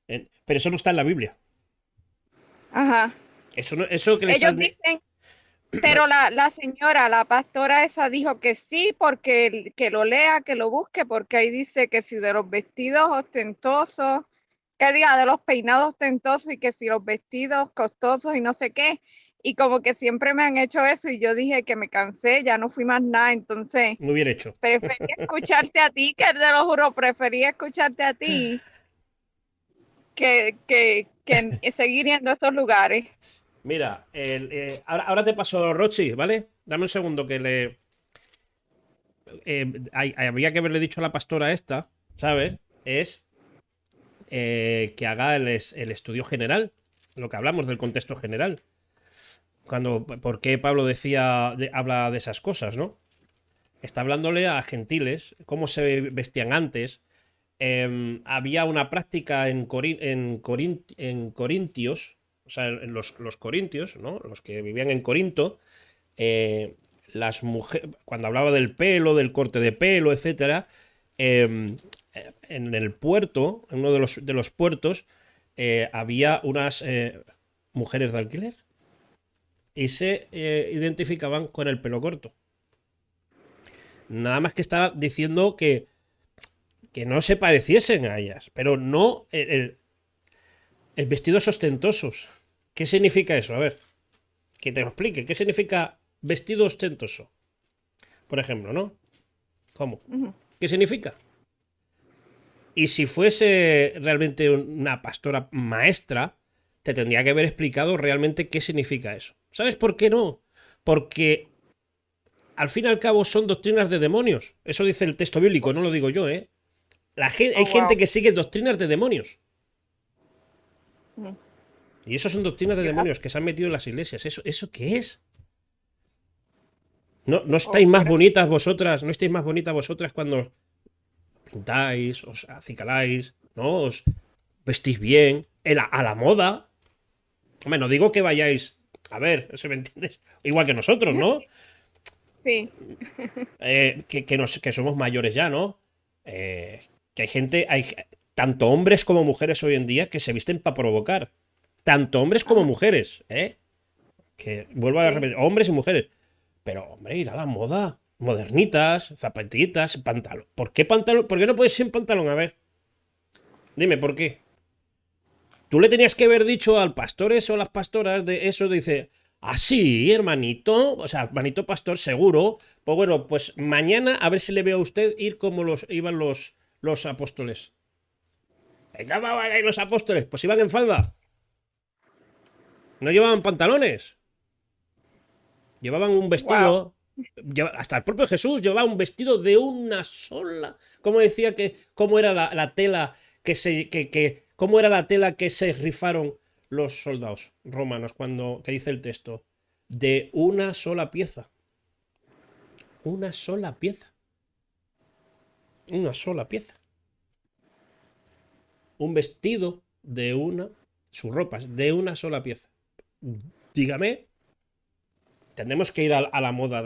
Speaker 1: Pero eso no está en la Biblia.
Speaker 4: Ajá.
Speaker 1: Eso, no, eso que le
Speaker 4: Ellos
Speaker 1: están...
Speaker 4: dicen, pero la señora, la pastora esa dijo que sí, porque que lo lea, que lo busque, porque ahí dice que si de los vestidos ostentosos, que diga de los peinados ostentosos y que si los vestidos costosos y no sé qué. Y como que siempre me han hecho eso y yo dije que me cansé, ya no fui más nada, entonces
Speaker 1: Muy bien hecho.
Speaker 4: preferí escucharte a ti, que te lo juro, preferí escucharte a ti que seguir yendo a esos lugares.
Speaker 1: Mira, ahora te paso Rochi, ¿vale? Dame un segundo que le... habría que haberle dicho a la pastora esta, ¿sabes? Es que haga el estudio general, lo que hablamos del contexto general. ¿Por qué Pablo habla de esas cosas, ¿no? Está hablándole a gentiles, cómo se vestían antes. Había una práctica en Corintios, o sea, en los corintios, ¿no? Los que vivían en Corinto, las mujeres, cuando hablaba del pelo, del corte de pelo, etcétera, en el puerto, en uno de los puertos, había unas mujeres de alquiler y se identificaban con el pelo corto. Nada más que estaba diciendo que no se pareciesen a ellas, pero no vestidos ostentosos. ¿Qué significa eso? A ver, que te lo explique. ¿Qué significa vestido ostentoso? Por ejemplo, ¿no? ¿Cómo? ¿Qué significa? Y si fuese realmente una pastora maestra, te tendría que haber explicado realmente qué significa eso. ¿Sabes por qué no? Porque al fin y al cabo son doctrinas de demonios. Eso dice el texto bíblico, no lo digo yo, ¿eh? Hay gente que sigue doctrinas de demonios. Y eso son doctrinas de demonios que se han metido en las iglesias. ¿Eso qué es? ¿No estáis más bonitas vosotras? ¿No estáis más bonitas vosotras cuando pintáis, os acicaláis, ¿no? Os vestís bien, a la moda? Hombre, no digo que vayáis... A ver, ¿se me entiendes? Igual que nosotros, ¿no?
Speaker 4: Sí.
Speaker 1: Que somos mayores ya, ¿no? Que hay gente... tanto hombres como mujeres hoy en día que se visten para provocar. Tanto hombres como mujeres, ¿eh? Que vuelvo a repetir, hombres y mujeres. Pero, hombre, ir a la moda. Modernitas, zapatitas, pantalón. ¿Por qué pantalón? ¿Por qué no puedes ir en pantalón? A ver. Dime, ¿por qué? Tú le tenías que haber dicho al pastor eso, a las pastoras de eso, dice, ah, sí, hermanito, o sea, hermanito pastor, seguro. Pues bueno, pues mañana a ver si le veo a usted ir como iban los apóstoles. Venga, van a ir los apóstoles, pues iban en falda. No llevaban pantalones. Llevaban un vestido. Wow. Hasta el propio Jesús llevaba un vestido de una sola. ¿Cómo decía cómo era la tela cómo era la tela que se rifaron los soldados romanos que dice el texto? De una sola pieza. Una sola pieza. Una sola pieza. Un vestido de sus ropas de una sola pieza. Dígame, ¿tendremos que ir a la moda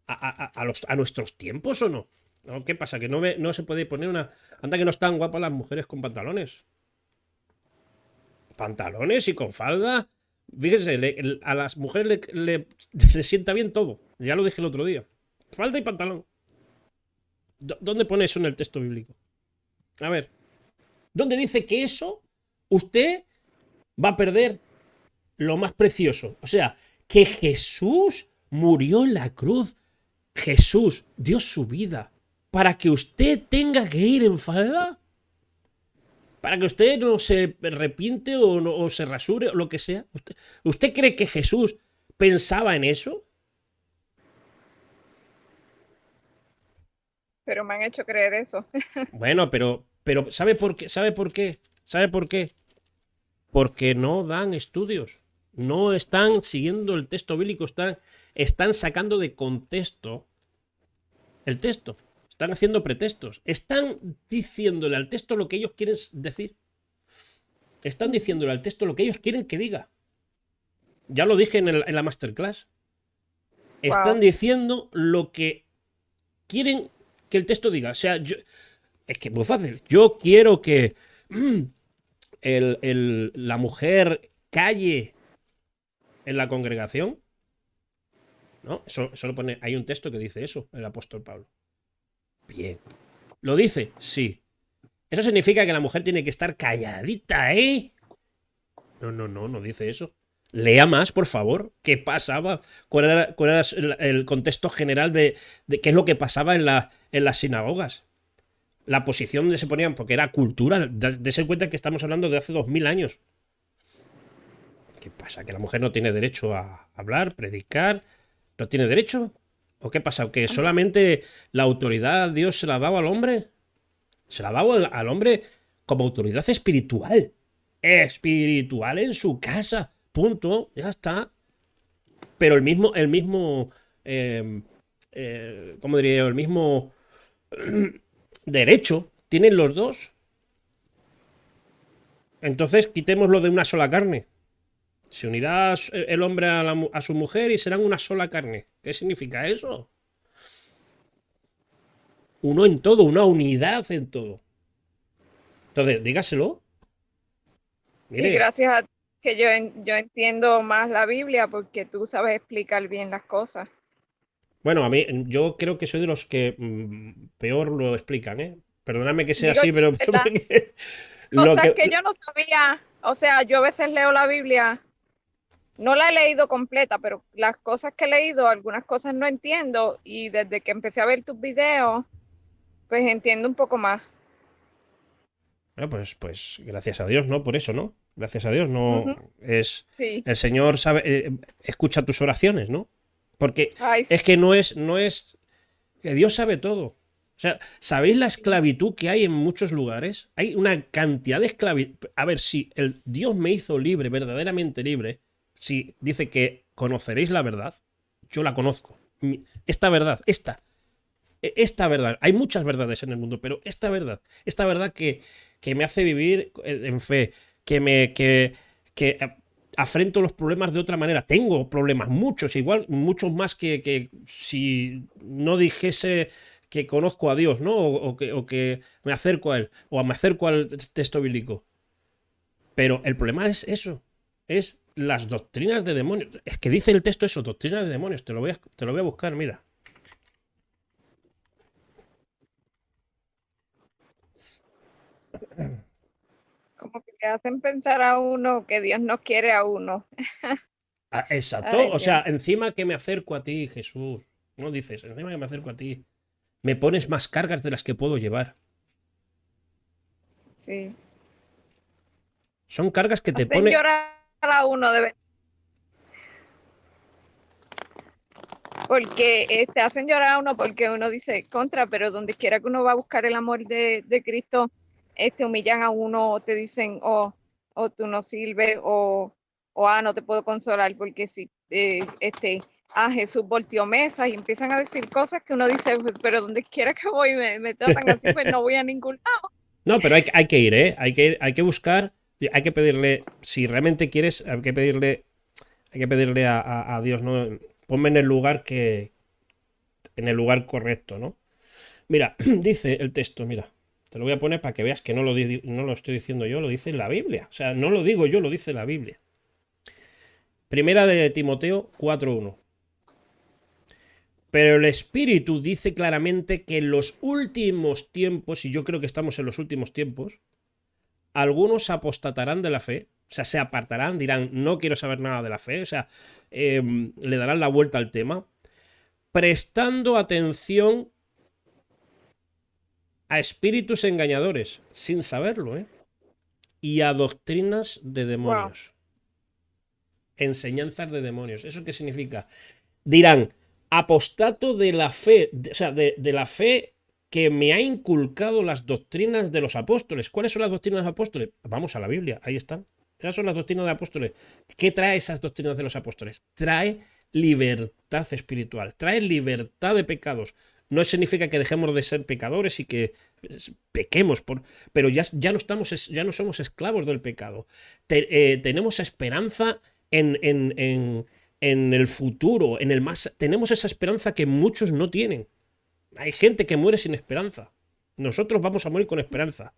Speaker 1: a nuestros tiempos o no? ¿No? ¿Qué pasa? Que no se puede poner una... Anda que no están guapas las mujeres con pantalones. Pantalones y con falda. Fíjense, a las mujeres le sienta bien todo. Ya lo dije el otro día. Falda y pantalón. ¿Dónde pone eso en el texto bíblico? A ver. ¿Dónde dice que eso usted va a perder lo más precioso? O sea, que Jesús murió en la cruz. Jesús dio su vida para que usted tenga que ir en falda. Para que usted no se arrepiente o se rasure o lo que sea. ¿Usted cree que Jesús pensaba en eso?
Speaker 4: pero me han hecho creer eso.
Speaker 1: Bueno, pero ¿sabe por qué? ¿Sabe por qué? ¿Sabe por qué? Porque no dan estudios. No están siguiendo el texto bíblico, están sacando de contexto el texto. Están haciendo pretextos. Están diciéndole al texto lo que ellos quieren decir. Están diciéndole al texto lo que ellos quieren que diga. Ya lo dije en la masterclass. Están
Speaker 4: Wow.
Speaker 1: diciendo lo que quieren que el texto diga. O sea, es que es muy fácil. Yo quiero que la mujer calle en la congregación. ¿No? Eso lo pone. Hay un texto que dice eso, el apóstol Pablo. Bien. ¿Lo dice? Sí. Eso significa que la mujer tiene que estar calladita, ¿eh? No dice eso. Lea más, por favor. ¿Qué pasaba? ¿Cuál era el contexto general de qué es lo que pasaba en las sinagogas? La posición donde se ponían, porque era cultura. Dese cuenta que estamos hablando de hace 2000 años. ¿Qué pasa? ¿Que la mujer no tiene derecho a hablar, predicar? ¿No tiene derecho? ¿O qué pasa? ¿Que solamente la autoridad Dios se la ha dado al hombre? Se la ha dado al hombre como autoridad espiritual. Espiritual en su casa. Punto. Ya está. Pero ¿cómo diría yo? El mismo derecho tienen los dos. Entonces quitémoslo de una sola carne. Se unirá el hombre a su mujer y serán una sola carne. ¿Qué significa eso? Uno en todo, una unidad en todo. Entonces, dígaselo.
Speaker 4: Y
Speaker 1: Mire,
Speaker 4: gracias a que yo entiendo más la Biblia porque tú sabes explicar bien las cosas.
Speaker 1: bueno, a mí, yo creo que soy de los que peor lo explican, ¿eh? Perdóname que sea
Speaker 4: Digo
Speaker 1: así,
Speaker 4: yo,
Speaker 1: pero
Speaker 4: ¿verdad?
Speaker 1: lo
Speaker 4: Cosas
Speaker 1: que,
Speaker 4: que yo no sabía. O sea, yo a veces leo la Biblia, no la he leído completa, pero las cosas que he leído, algunas cosas no entiendo y desde que empecé a ver tus videos, pues entiendo un poco más.
Speaker 1: bueno, pues gracias a Dios, ¿no? Por eso, ¿no? Gracias a Dios, no
Speaker 4: Ujú,
Speaker 1: es
Speaker 4: sí.
Speaker 1: el Señor sabe, escucha tus oraciones, ¿no? Porque
Speaker 4: Ay,
Speaker 1: es que no es que Dios sabe todo. O sea, ¿sabéis la
Speaker 4: sí.
Speaker 1: esclavitud que hay en muchos lugares? Hay una cantidad de esclavitud. A ver, si el Dios me hizo libre, verdaderamente libre, si dice que conoceréis la verdad, yo la conozco. Esta verdad, esta verdad, hay muchas verdades en el mundo, pero esta verdad que me hace vivir en fe, que afrento los problemas de otra manera. Tengo problemas, muchos, igual, muchos más que si no dijese que conozco a Dios, ¿no? O que me acerco a Él, o me acerco al texto bíblico. Pero el problema es eso, es las doctrinas de demonios. Es que dice el texto eso, doctrinas de demonios. Te lo voy a buscar, mira.
Speaker 4: Como que le hacen pensar a uno que Dios no quiere a uno.
Speaker 1: Ah, exacto,
Speaker 4: Ay,
Speaker 1: o
Speaker 4: Dios.
Speaker 1: sea, encima que me acerco a ti, Jesús, no dices, encima que me acerco a ti, me pones más cargas de las que puedo llevar.
Speaker 4: Sí.
Speaker 1: Son cargas que te
Speaker 4: Hacen
Speaker 1: pone...
Speaker 4: llorar a uno de verdad. Porque hacen llorar a uno porque uno dice contra, pero donde quiera que uno va a buscar el amor de Cristo, humillan a uno o te dicen, o tú no sirves, o no te puedo consolar porque si Jesús volteó mesas y empiezan a decir cosas que uno dice, pues, pero donde quiera que voy me tratan así, pues no voy a ningún lado.
Speaker 1: No, pero hay que ir, ¿eh? Hay que buscar, hay que pedirle, si realmente quieres, hay que pedirle a Dios, ¿no? Ponme en el lugar correcto, ¿no? Mira, dice el texto, mira, te lo voy a poner para que veas que no lo estoy diciendo yo, lo dice la Biblia. O sea, no lo digo yo, lo dice la Biblia. Primera de Timoteo 4:1. Pero el Espíritu dice claramente que en los últimos tiempos, y yo creo que estamos en los últimos tiempos, algunos apostatarán de la fe, o sea, se apartarán, dirán, no quiero saber nada de la fe, o sea, le darán la vuelta al tema, prestando atención a espíritus engañadores, sin saberlo, y a doctrinas de
Speaker 4: Wow.
Speaker 1: demonios, enseñanzas de demonios. ¿Eso qué significa? Dirán, apostato de la fe, o sea, de la fe que me ha inculcado las doctrinas de los apóstoles. ¿Cuáles son las doctrinas de los apóstoles? Vamos a la Biblia, ahí están. Esas son las doctrinas de los apóstoles. ¿Qué trae esas doctrinas de los apóstoles? Trae libertad espiritual, trae libertad de pecados. No significa que dejemos de ser pecadores y que pequemos, pero ya no somos esclavos del pecado. Tenemos esperanza en el futuro, en el más. Tenemos esa esperanza que muchos no tienen. Hay gente que muere sin esperanza. Nosotros vamos a morir con esperanza.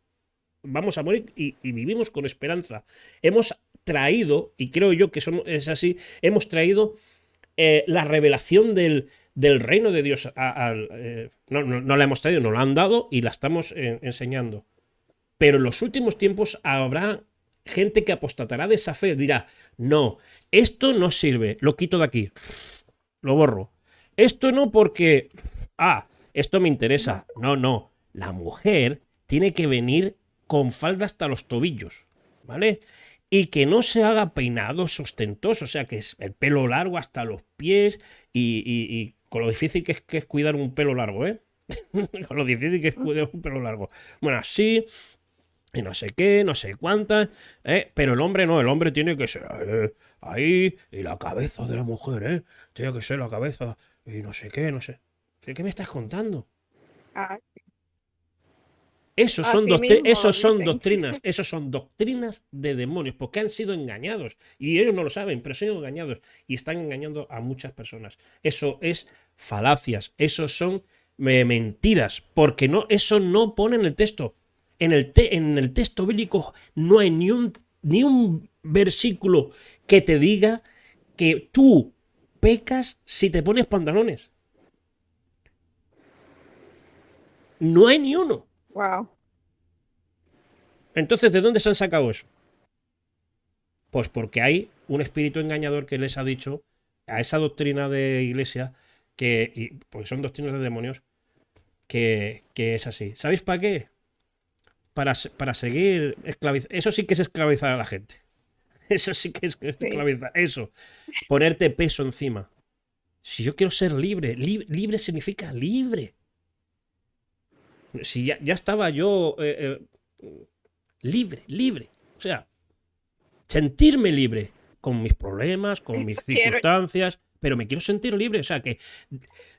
Speaker 1: Vamos a morir y vivimos con esperanza. Hemos traído, y creo yo que es así, hemos traído la revelación del reino de Dios. No la hemos traído, nos la han dado y la estamos enseñando. Pero en los últimos tiempos habrá gente que apostatará de esa fe. Dirá, no, esto no sirve, lo quito de aquí, lo borro. Esto no porque, esto me interesa. No, la mujer tiene que venir con falda hasta los tobillos, ¿vale? Y que no se haga peinados ostentosos, o sea, que es el pelo largo hasta los pies y con lo difícil que es cuidar un pelo largo, ¿eh? Con lo difícil que es cuidar un pelo largo. Bueno, así, y no sé qué, no sé cuántas, pero el hombre no, el hombre tiene que ser ahí, y la cabeza de la mujer, tiene que ser la cabeza, y no sé qué, no sé. ¿Qué me estás contando?
Speaker 4: Ah,
Speaker 1: Esos
Speaker 4: así mismo lo
Speaker 1: son
Speaker 4: dicen.
Speaker 1: doctrinas, esos son doctrinas de demonios, porque han sido engañados, y ellos no lo saben, pero han sido engañados, y están engañando a muchas personas. Eso es falacias, eso son mentiras, porque eso no pone en el texto. En el texto bíblico no hay ni un versículo que te diga que tú pecas si te pones pantalones. No hay ni uno.
Speaker 4: Wow.
Speaker 1: Entonces, ¿de dónde se han sacado eso? Pues porque hay un espíritu engañador que les ha dicho a esa doctrina de iglesia, porque son doctrinas de demonios, que es así. ¿Sabéis para qué? Para seguir esclavizando. Eso sí que es esclavizar a la gente. Eso sí que es esclavizar. Eso. Ponerte peso encima. Si yo quiero ser libre, libre significa libre. Si ya estaba yo libre. O sea, sentirme libre con mis problemas, con mis circunstancias, pero me quiero sentir libre. O sea, que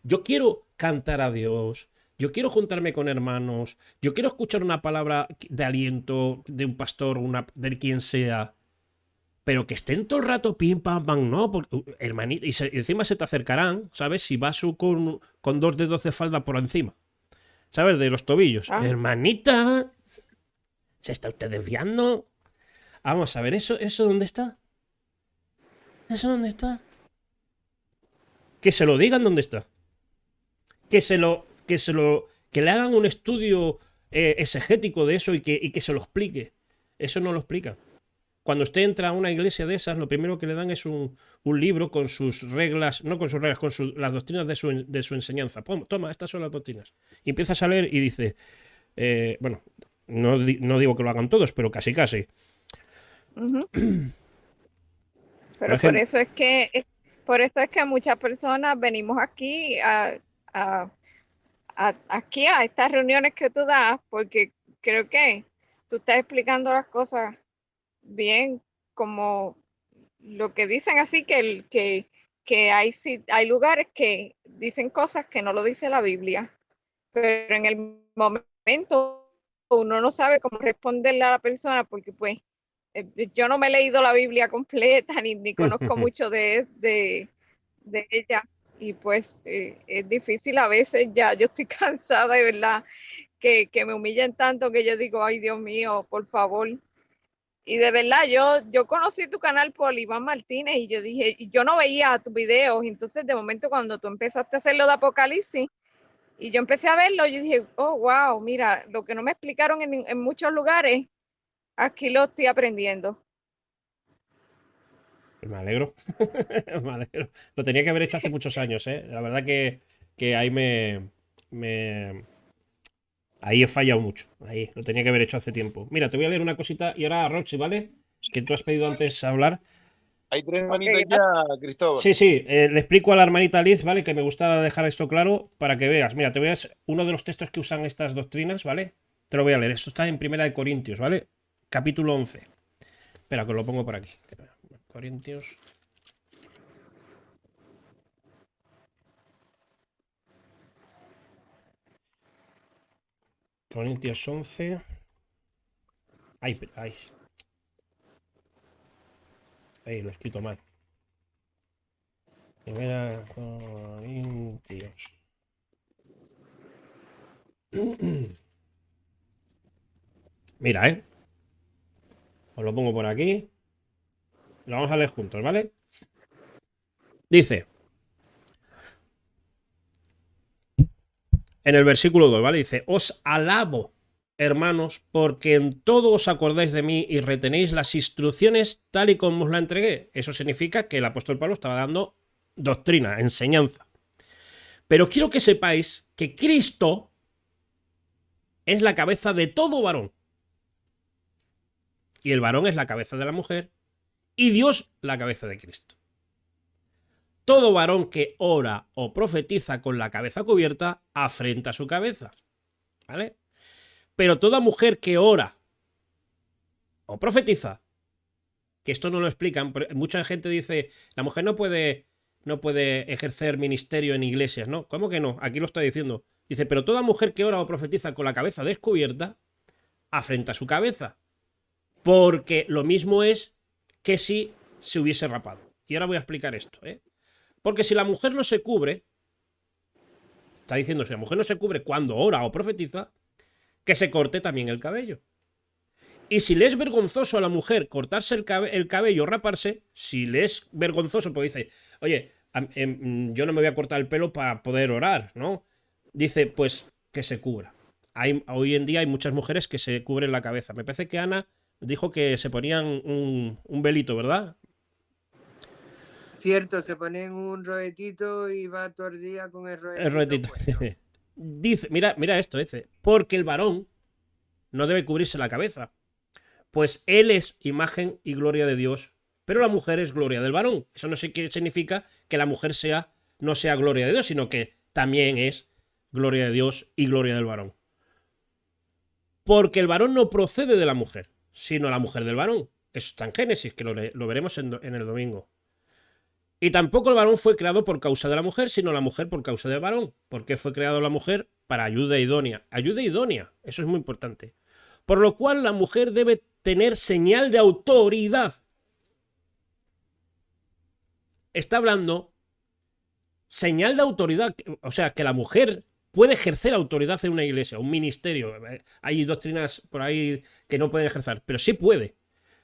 Speaker 1: yo quiero cantar a Dios, yo quiero juntarme con hermanos, yo quiero escuchar una palabra de aliento de un pastor, de quien sea, pero que estén todo el rato pim, pam, pam, no, porque, hermanito, y encima se te acercarán, ¿sabes? Si vas con 2 dedos de falda por encima, ¿sabes? De los tobillos. Hermanita, ¿se está usted desviando? Vamos a ver, ¿eso dónde está? ¿Eso dónde está? Que se lo digan dónde está. Que le hagan un estudio exegético de eso y que se lo explique. Eso no lo explica. Cuando usted entra a una iglesia de esas, lo primero que le dan es un libro con sus reglas, no con sus reglas, con las doctrinas de su enseñanza. Toma, estas son las doctrinas. Y empiezas a leer y dice, bueno, no digo que lo hagan todos, pero casi.
Speaker 4: Pero por eso es que muchas personas venimos aquí aquí a estas reuniones que tú das, porque creo que tú estás explicando las cosas bien, como lo que dicen, así que hay lugares que dicen cosas que no lo dice la Biblia, pero en el momento uno no sabe cómo responderle a la persona, porque pues yo no me he leído la Biblia completa ni conozco mucho de ella, y pues es difícil a veces. Ya yo estoy cansada de verdad que me humillen tanto, que yo digo, ay Dios mío, por favor. Y de verdad, yo conocí tu canal por Iván Martínez y yo dije, y yo no veía tus videos, entonces de momento cuando tú empezaste a hacer lo de Apocalipsis y yo empecé a verlo, yo dije, oh, wow, mira, lo que no me explicaron en muchos lugares, aquí lo estoy aprendiendo.
Speaker 1: Me alegro. Me alegro. Lo tenía que haber hecho hace muchos años, ¿eh? La verdad que ahí ahí he fallado mucho. Ahí lo tenía que haber hecho hace tiempo. Mira, te voy a leer una cosita y ahora, Rochi, ¿vale? Que tú has pedido antes hablar.
Speaker 5: Hay tres
Speaker 4: Ok,
Speaker 5: hermanitas ya, Cristóbal.
Speaker 1: Sí, sí, le explico a la hermanita Liz, ¿vale? Que me gusta dejar esto claro para que veas. Mira, te voy a uno de los textos que usan estas doctrinas, ¿vale? Te lo voy a leer. Esto está en Primera de Corintios, ¿vale? Capítulo 11. Espera, que os lo pongo por aquí. Corintios. Corintios 11. Ay, ay. Ahí, lo he escrito mal. Primera Corintios. Mira, os lo pongo por aquí. Lo vamos a leer juntos, ¿vale? Dice, en el versículo 2, ¿vale? Dice, os alabo, hermanos, porque en todo os acordáis de mí y retenéis las instrucciones tal y como os la entregué. Eso significa que el apóstol Pablo estaba dando doctrina, enseñanza. Pero quiero que sepáis que Cristo es la cabeza de todo varón. Y el varón es la cabeza de la mujer. Y Dios la cabeza de Cristo. Todo varón que ora o profetiza con la cabeza cubierta afrenta su cabeza. ¿Vale? Pero toda mujer que ora o profetiza, que esto no lo explican, mucha gente dice, la mujer no puede ejercer ministerio en iglesias, ¿no? ¿Cómo que no? Aquí lo está diciendo. Dice, pero toda mujer que ora o profetiza con la cabeza descubierta afrenta su cabeza. Porque lo mismo es que si se hubiese rapado. Y ahora voy a explicar esto, ¿eh? Porque si la mujer no se cubre, está diciendo, si la mujer no se cubre cuando ora o profetiza, que se corte también el cabello. Y si le es vergonzoso a la mujer cortarse el cabello o raparse, si le es vergonzoso, pues dice, oye, yo no me voy a cortar el pelo para poder orar, ¿no? Dice, pues que se cubra. Hoy en día hay muchas mujeres que se cubren la cabeza. Me parece que Ana dijo que se ponían un velito, ¿verdad?
Speaker 2: Cierto, se ponen un roetito y va todo el día con el roetito.
Speaker 1: El roetito. Dice, mira esto, dice, porque el varón no debe cubrirse la cabeza, pues él es imagen y gloria de Dios, pero la mujer es gloria del varón. Eso no significa que la mujer no sea gloria de Dios, sino que también es gloria de Dios y gloria del varón. Porque el varón no procede de la mujer, sino la mujer del varón. Eso está en Génesis, que lo veremos en el domingo. Y tampoco el varón fue creado por causa de la mujer, sino la mujer por causa del varón. ¿Por qué fue creado la mujer? Para ayuda idónea. Ayuda idónea, eso es muy importante. Por lo cual la mujer debe tener señal de autoridad. Está hablando señal de autoridad, o sea, que la mujer puede ejercer autoridad en una iglesia, un ministerio. Hay doctrinas por ahí que no pueden ejercer, pero sí puede.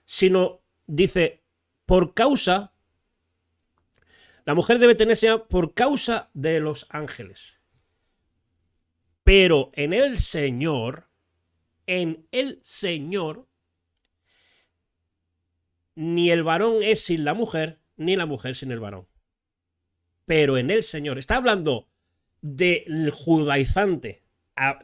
Speaker 1: Sino, dice, por causa... La mujer debe tener señal por causa de los ángeles. Pero en el Señor, ni el varón es sin la mujer, ni la mujer sin el varón. Pero en el Señor, está hablando del judaizante.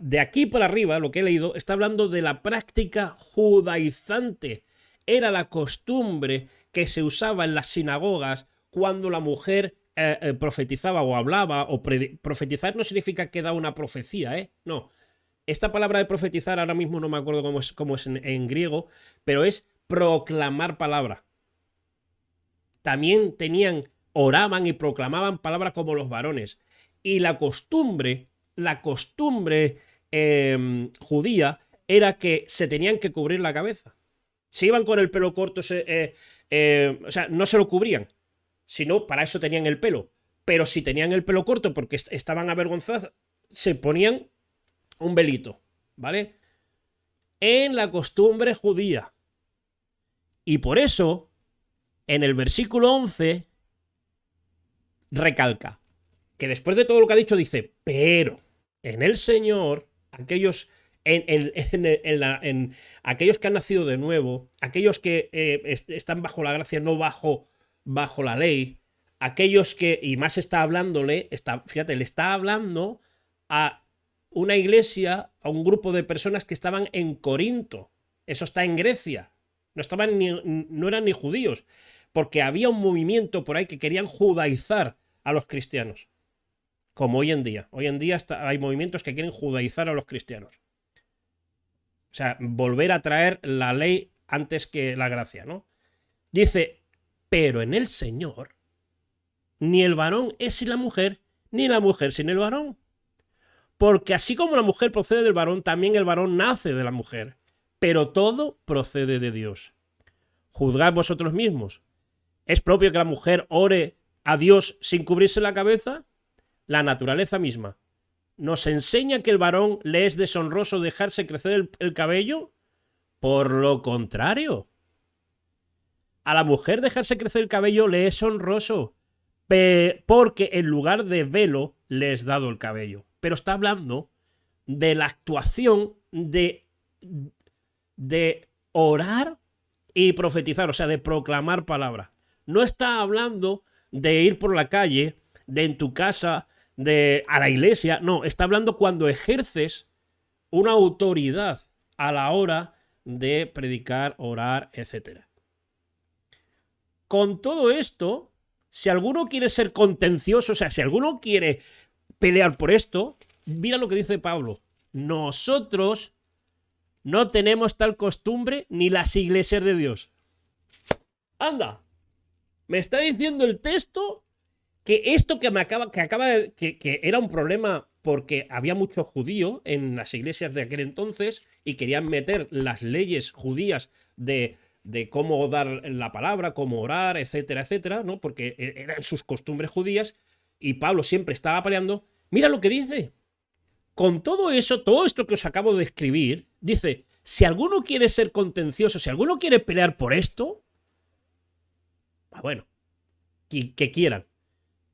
Speaker 1: De aquí para arriba, lo que he leído, está hablando de la práctica judaizante. Era la costumbre que se usaba en las sinagogas cuando la mujer profetizaba o hablaba, o profetizar no significa que da una profecía, ¿eh? No. Esta palabra de profetizar, ahora mismo no me acuerdo cómo es en griego, pero es proclamar palabra. También oraban y proclamaban palabra como los varones. Y la costumbre judía era que se tenían que cubrir la cabeza. Si iban con el pelo corto, o sea, no se lo cubrían. Sino para eso tenían el pelo. Pero si tenían el pelo corto porque estaban avergonzadas, se ponían un velito, ¿vale? En la costumbre judía. Y por eso, en el versículo 11, recalca que después de todo lo que ha dicho, dice, pero en el Señor, aquellos aquellos que han nacido de nuevo, aquellos que están bajo la gracia, no bajo la ley, aquellos que, y más está hablándole, fíjate, le está hablando a una iglesia, a un grupo de personas que estaban en Corinto. Eso está en Grecia. No eran ni judíos. porque había un movimiento por ahí que querían judaizar a los cristianos, como hoy en día. Hoy en día hay movimientos que quieren judaizar a los cristianos. O sea, volver a traer la ley antes que la gracia, ¿no? Dice, pero en el Señor, ni el varón es sin la mujer, ni la mujer sin el varón. Porque así como la mujer procede del varón, también el varón nace de la mujer. Pero todo procede de Dios. Juzgad vosotros mismos. ¿Es propio que la mujer ore a Dios sin cubrirse la cabeza? La naturaleza misma nos enseña que el varón le es deshonroso dejarse crecer el cabello. Por lo contrario, a la mujer dejarse crecer el cabello le es honroso, porque en lugar de velo le es dado el cabello. Pero está hablando de la actuación de orar y profetizar, o sea, de proclamar palabra. No está hablando de ir por la calle, de en tu casa, a la iglesia. No, está hablando cuando ejerces una autoridad a la hora de predicar, orar, etc. Con todo esto, si alguno quiere ser contencioso, o sea, si alguno quiere pelear por esto, mira lo que dice Pablo. Nosotros no tenemos tal costumbre ni las iglesias de Dios. Anda, me está diciendo el texto que esto que era un problema porque había mucho judío en las iglesias de aquel entonces y querían meter las leyes judías de cómo dar la palabra, cómo orar, etcétera, etcétera, ¿no? Porque eran sus costumbres judías y Pablo siempre estaba peleando. Mira lo que dice. Con todo eso, todo esto que os acabo de escribir, dice, si alguno quiere ser contencioso, si alguno quiere pelear por esto, bueno, que quieran.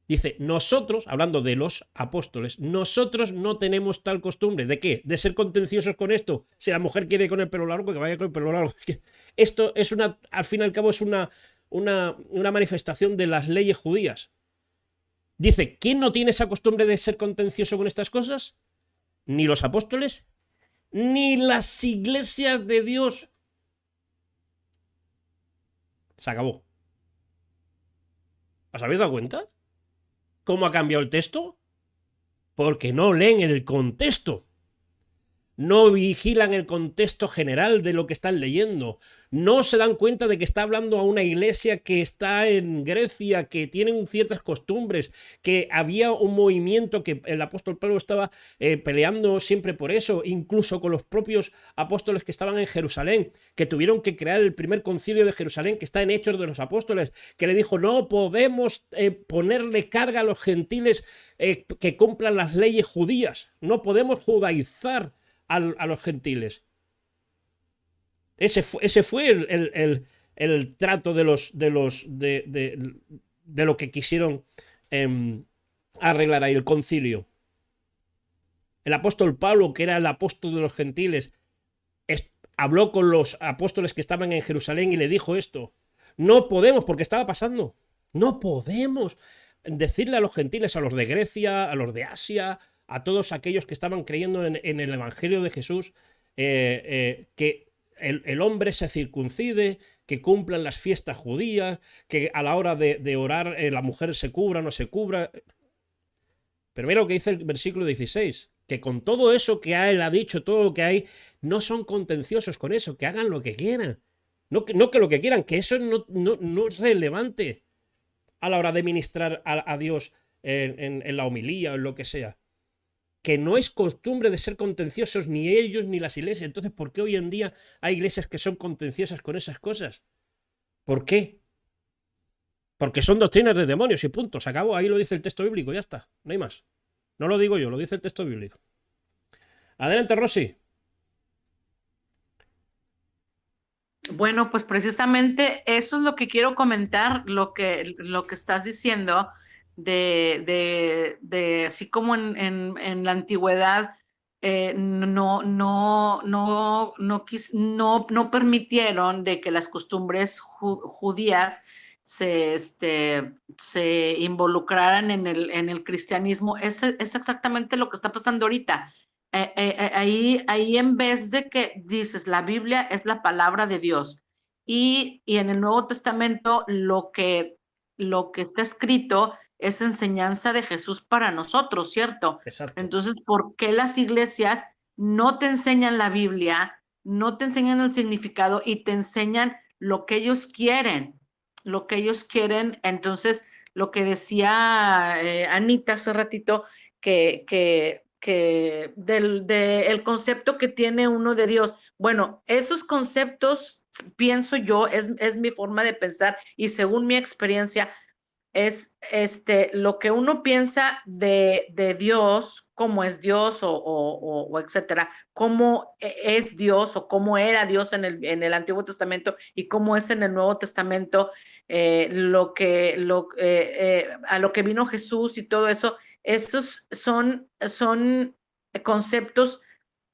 Speaker 1: Dice, nosotros, hablando de los apóstoles, nosotros no tenemos tal costumbre. ¿De qué? De ser contenciosos con esto. Si la mujer quiere ir con el pelo largo, que vaya con el pelo largo. Esto es al fin y al cabo, es una manifestación de las leyes judías. Dice, ¿quién no tiene esa costumbre de ser contencioso con estas cosas? Ni los apóstoles, ni las iglesias de Dios. Se acabó. ¿Os habéis dado cuenta? ¿Cómo ha cambiado el texto? Porque no leen el contexto. No vigilan el contexto general de lo que están leyendo. No se dan cuenta de que está hablando a una iglesia que está en Grecia, que tienen ciertas costumbres, que había un movimiento que el apóstol Pablo estaba peleando siempre por eso, incluso con los propios apóstoles que estaban en Jerusalén, que tuvieron que crear el primer concilio de Jerusalén, que está en Hechos de los Apóstoles, que le dijo, no podemos ponerle carga a los gentiles que cumplan las leyes judías, no podemos judaizar a los gentiles. Ese fue el trato de lo que quisieron arreglar ahí, el concilio. El apóstol Pablo, que era el apóstol de los gentiles, habló con los apóstoles que estaban en Jerusalén y le dijo esto. No podemos, porque estaba pasando, no podemos decirle a los gentiles, a los de Grecia, a los de Asia, a todos aquellos que estaban creyendo en el Evangelio de Jesús, que el hombre se circuncide, que cumplan las fiestas judías, que a la hora de orar la mujer se cubra o no se cubra. Pero mira lo que dice el versículo 16, que con todo eso que él ha dicho, todo lo que hay, no son contenciosos con eso, que hagan lo que quieran. No que lo que quieran, que eso no es relevante a la hora de ministrar a Dios en la homilía o en lo que sea. Que no es costumbre de ser contenciosos ni ellos ni las iglesias. Entonces, ¿por qué hoy en día hay iglesias que son contenciosas con esas cosas? ¿Por qué? Porque son doctrinas de demonios y punto. Se acabó. Ahí lo dice el texto bíblico. Ya está. No hay más. No lo digo yo, lo dice el texto bíblico. Adelante, Rosy.
Speaker 3: Bueno, pues precisamente eso es lo que quiero comentar, lo que estás diciendo de así como en la antigüedad no permitieron de que las costumbres judías se involucraran en el cristianismo. Es exactamente lo que está pasando ahorita. Ahí en vez de que dices la Biblia es la palabra de Dios y en el Nuevo Testamento lo que está escrito es enseñanza de Jesús para nosotros, ¿cierto?
Speaker 1: Exacto.
Speaker 3: Entonces, ¿por qué las iglesias no te enseñan la Biblia, no te enseñan el significado y te enseñan lo que ellos quieren? Lo que ellos quieren. Entonces, lo que decía Anita hace ratito, que el concepto que tiene uno de Dios. Bueno, esos conceptos, pienso yo, es mi forma de pensar y según mi experiencia, es lo que uno piensa de Dios, cómo es Dios o etcétera, cómo es Dios o cómo era Dios en el Antiguo Testamento y cómo es en el Nuevo Testamento, a lo que vino Jesús y todo eso, esos son conceptos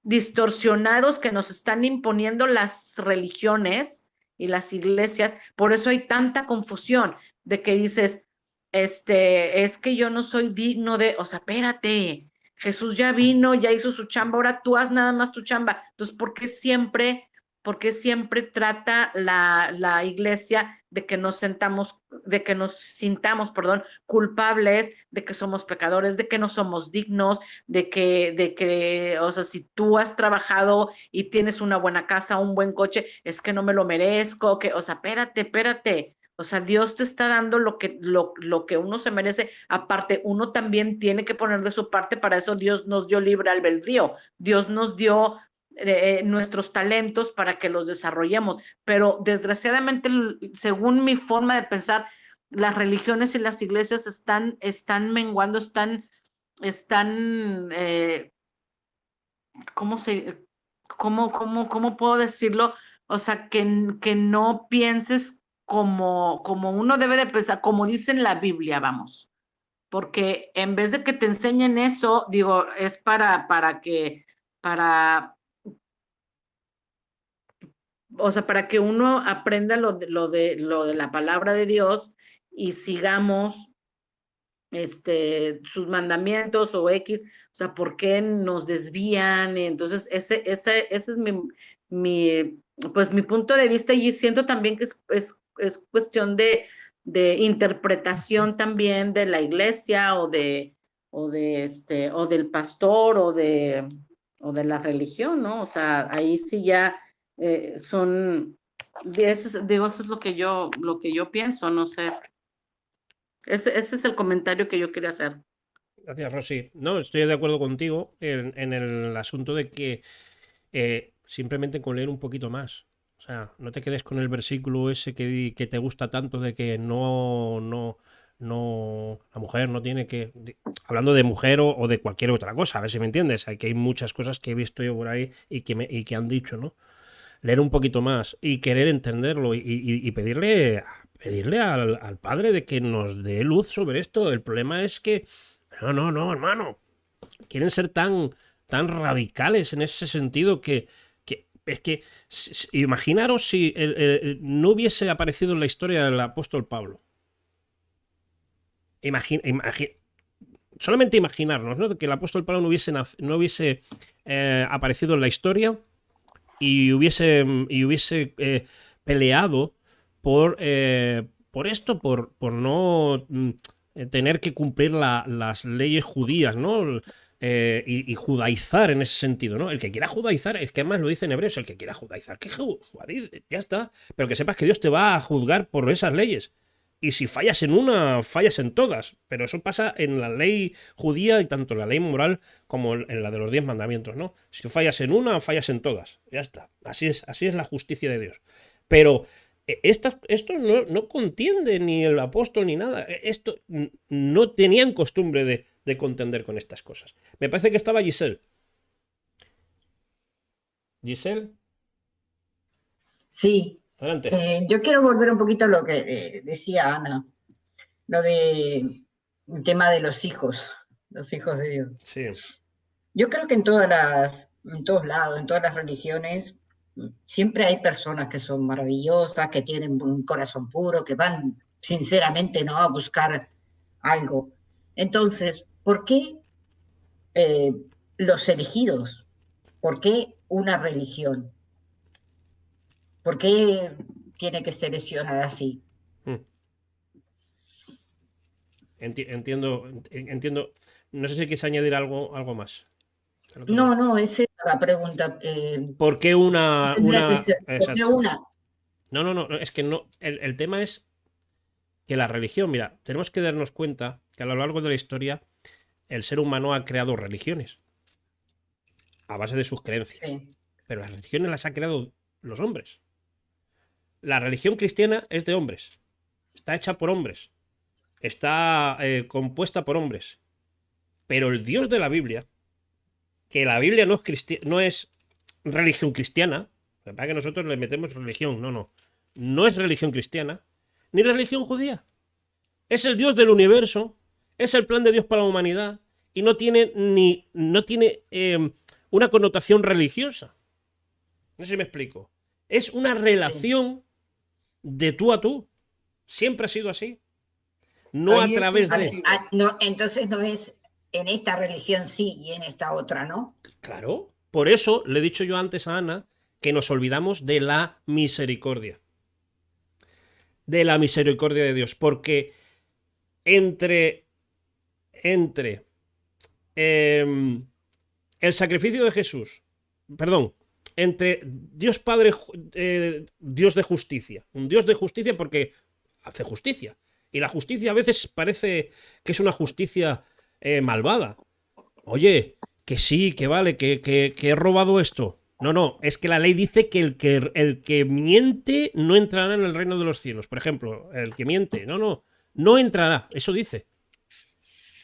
Speaker 3: distorsionados que nos están imponiendo las religiones y las iglesias. Por eso hay tanta confusión de que dices, es que yo no soy digno de, o sea, espérate, Jesús ya vino, ya hizo su chamba, ahora tú haz nada más tu chamba. Entonces, por qué siempre trata la iglesia de que nos sintamos, perdón, culpables, de que somos pecadores, de que no somos dignos, de que, o sea, si tú has trabajado y tienes una buena casa, un buen coche, es que no me lo merezco, o sea, espérate. O sea, Dios te está dando lo que uno se merece. Aparte, uno también tiene que poner de su parte, para eso Dios nos dio libre albedrío. Dios nos dio nuestros talentos para que los desarrollemos. Pero desgraciadamente, según mi forma de pensar, las religiones y las iglesias están menguando, ¿cómo puedo decirlo? O sea, que no pienses como uno debe de pensar, como dice en la Biblia, vamos. Porque en vez de que te enseñen eso, digo, es para que uno aprenda lo de la palabra de Dios y sigamos sus mandamientos o X, o sea, ¿por qué nos desvían? Entonces, ese es pues mi punto de vista, y siento también que es cuestión de interpretación también de la iglesia o del pastor o de la religión, ¿no? O sea, ahí sí ya eso es lo que yo pienso, no sé. Ese es el comentario que yo quería hacer.
Speaker 1: Gracias, Rosy. No, estoy de acuerdo contigo en el asunto de que simplemente con leer un poquito más. O sea, no te quedes con el versículo ese que te gusta tanto de que no, la mujer no tiene que... Hablando de mujer o de cualquier otra cosa, a ver si me entiendes. Aquí hay muchas cosas que he visto yo por ahí y que han dicho, ¿no? Leer un poquito más y querer entenderlo y pedirle al Padre de que nos dé luz sobre esto. El problema es que, no, hermano, quieren ser tan radicales en ese sentido que es que imaginaros si no hubiese aparecido en la historia el apóstol Pablo. Solamente imaginarnos, ¿no? Que el apóstol Pablo no hubiese aparecido en la historia y hubiese peleado por esto, por no tener que cumplir las leyes judías, ¿no? Y judaizar en ese sentido, ¿no? El que quiera judaizar, es que además lo dice en Hebreos, el que quiera judaizar, que judaice, ya está. Pero que sepas que Dios te va a juzgar por esas leyes. Y si fallas en una, fallas en todas. Pero eso pasa en la ley judía y tanto en la ley moral como en la de los 10 mandamientos, ¿no? Si tú fallas en una, fallas en todas. Ya está. Así es la justicia de Dios. Pero esto no contiende ni el apóstol ni nada. Esto no tenían costumbre de contender con estas cosas. Me parece que estaba Giselle. Giselle.
Speaker 5: Sí.
Speaker 1: Adelante.
Speaker 5: Yo quiero volver un poquito a lo que decía Ana, lo de el tema de los hijos de Dios.
Speaker 1: Sí.
Speaker 5: Yo creo que en todos lados, en todas las religiones, siempre hay personas que son maravillosas, que tienen un corazón puro, que van sinceramente, ¿no?, a buscar algo. Entonces, ¿por qué los elegidos? ¿Por qué una religión? ¿Por qué tiene que seleccionar así.
Speaker 1: Entiendo. No sé si quieres añadir algo más.
Speaker 5: No, esa es la pregunta.
Speaker 1: ¿Por qué una...
Speaker 5: Tendrá que ser, ¿por qué
Speaker 1: Exacto.
Speaker 5: una?
Speaker 1: No, es que no. El tema es que la religión, mira, tenemos que darnos cuenta que a lo largo de la historia el ser humano ha creado religiones a base de sus creencias.
Speaker 5: Sí.
Speaker 1: Pero las religiones las ha creado los hombres. La religión cristiana es de hombres. Está hecha por hombres. Está compuesta por hombres. Pero el Dios de la Biblia, que la Biblia no es religión cristiana, para que nosotros le metemos religión, no es religión cristiana, ni religión judía. Es el Dios del universo, es el plan de Dios para la humanidad y no tiene una connotación religiosa. No sé si me explico. Es una relación de tú a tú. Siempre ha sido así. No
Speaker 2: Ahí
Speaker 1: a través
Speaker 2: estoy
Speaker 1: de...
Speaker 2: contigo.
Speaker 5: No, entonces no es en esta religión sí y en esta otra no.
Speaker 1: Claro. Por eso le he dicho yo antes a Ana que nos olvidamos de la misericordia. De la misericordia de Dios. Porque entre el sacrificio de Jesús, perdón, entre Dios Padre, Dios de justicia, un Dios de justicia porque hace justicia, y la justicia a veces parece que es una justicia malvada. Oye, que sí, que vale, que he robado esto. No, es que la ley dice que el que miente no entrará en el reino de los cielos. Por ejemplo, el que miente, no entrará, eso dice.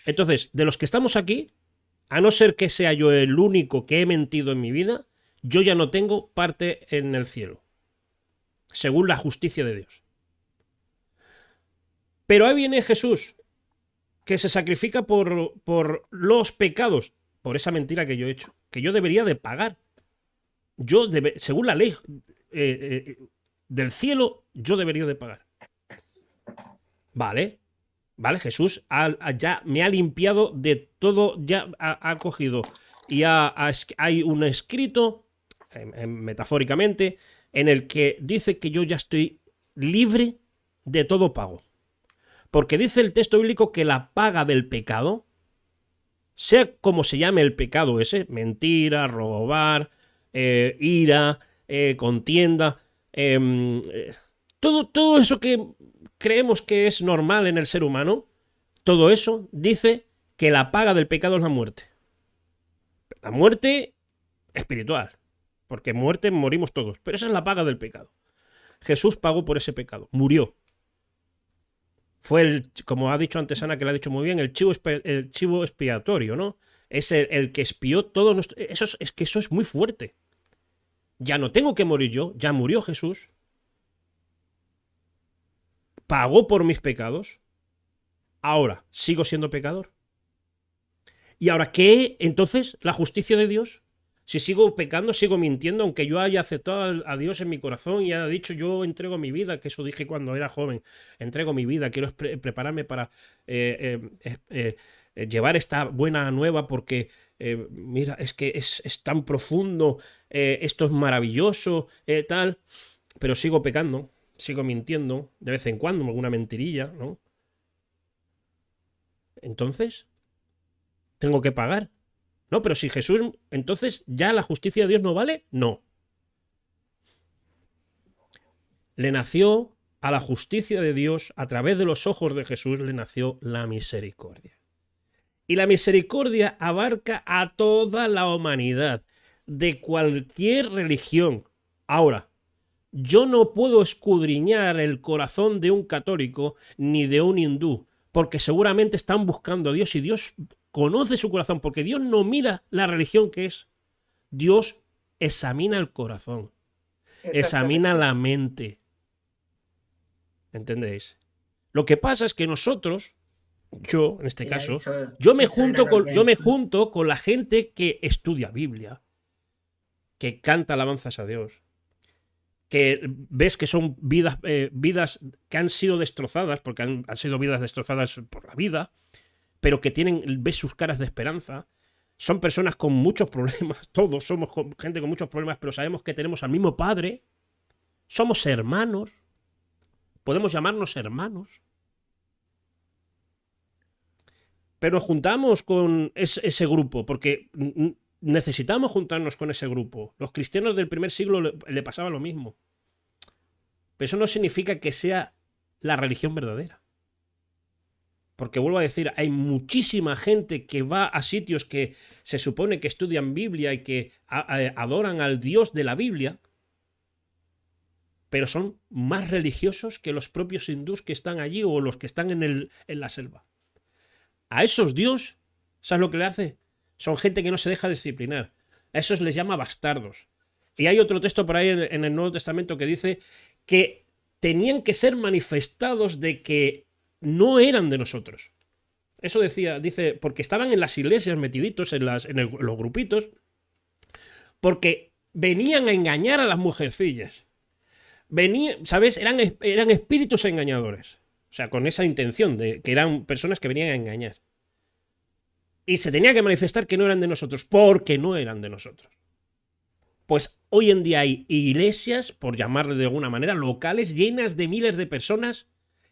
Speaker 1: Entonces, de los que estamos aquí, a no ser que sea yo el único que he mentido en mi vida, yo ya no tengo parte en el cielo, según la justicia de Dios. Pero ahí viene Jesús, que se sacrifica por los pecados, por esa mentira que yo he hecho, que yo debería de pagar. Según la ley del cielo, yo debería de pagar. Vale, Jesús ya me ha limpiado de todo, ya ha cogido y hay un escrito, metafóricamente, en el que dice que yo ya estoy libre de todo pago. Porque dice el texto bíblico que la paga del pecado, sea como se llame el pecado ese, mentira, robar, ira, contienda, todo eso que creemos que es normal en el ser humano, todo eso dice que la paga del pecado es la muerte. La muerte espiritual, porque muerte morimos todos, pero esa es la paga del pecado. Jesús pagó por ese pecado, murió. Fue como ha dicho antes Ana, que lo ha dicho muy bien, el chivo expiatorio, ¿no? Es el que expió todo nuestro... Es que eso es muy fuerte. Ya no tengo que morir yo, ya murió Jesús. Pagó por mis pecados. Ahora, ¿sigo siendo pecador? ¿Y ahora qué? Entonces, ¿la justicia de Dios? Si sigo pecando, sigo mintiendo, aunque yo haya aceptado a Dios en mi corazón y haya dicho yo entrego mi vida, que eso dije cuando era joven, entrego mi vida, quiero prepararme para llevar esta buena nueva porque, mira, es que es tan profundo, esto es maravilloso, tal, pero sigo pecando, sigo mintiendo, de vez en cuando, alguna mentirilla, ¿no? Entonces, tengo que pagar. No, pero si Jesús, entonces ya la justicia de Dios no vale, no. Le nació a la justicia de Dios, a través de los ojos de Jesús, le nació la misericordia. Y la misericordia abarca a toda la humanidad, de cualquier religión. Ahora, yo no puedo escudriñar el corazón de un católico ni de un hindú, porque seguramente están buscando a Dios y Dios conoce su corazón, porque Dios no mira la religión que es. Dios examina el corazón, examina la mente. ¿Entendéis? Lo que pasa es que nosotros, yo en este caso, yo me junto con la gente que estudia Biblia, que canta alabanzas a Dios, que ves que son vidas que han sido destrozadas, porque han sido vidas destrozadas por la vida, pero que ves sus caras de esperanza. Son personas con muchos problemas, todos somos gente con muchos problemas, pero sabemos que tenemos al mismo Padre, somos hermanos, podemos llamarnos hermanos. Pero nos juntamos con ese grupo, porque necesitamos juntarnos con ese grupo. Los cristianos del primer siglo le pasaba lo mismo. Pero eso no significa que sea la religión verdadera. Porque vuelvo a decir, hay muchísima gente que va a sitios que se supone que estudian Biblia y que adoran al Dios de la Biblia, pero son más religiosos que los propios hindús que están allí o los que están en la selva. A esos Dios, ¿sabes lo que le hace? Son gente que no se deja disciplinar. A esos les llama bastardos. Y hay otro texto por ahí en el Nuevo Testamento que dice que tenían que ser manifestados de que no eran de nosotros. Eso dice, porque estaban en las iglesias metiditos, en los grupitos, porque venían a engañar a las mujercillas. ¿Sabes? Eran espíritus engañadores. O sea, con esa intención de que eran personas que venían a engañar. Y se tenía que manifestar que no eran de nosotros, porque no eran de nosotros. Pues hoy en día hay iglesias, por llamarle de alguna manera, locales, llenas de miles de personas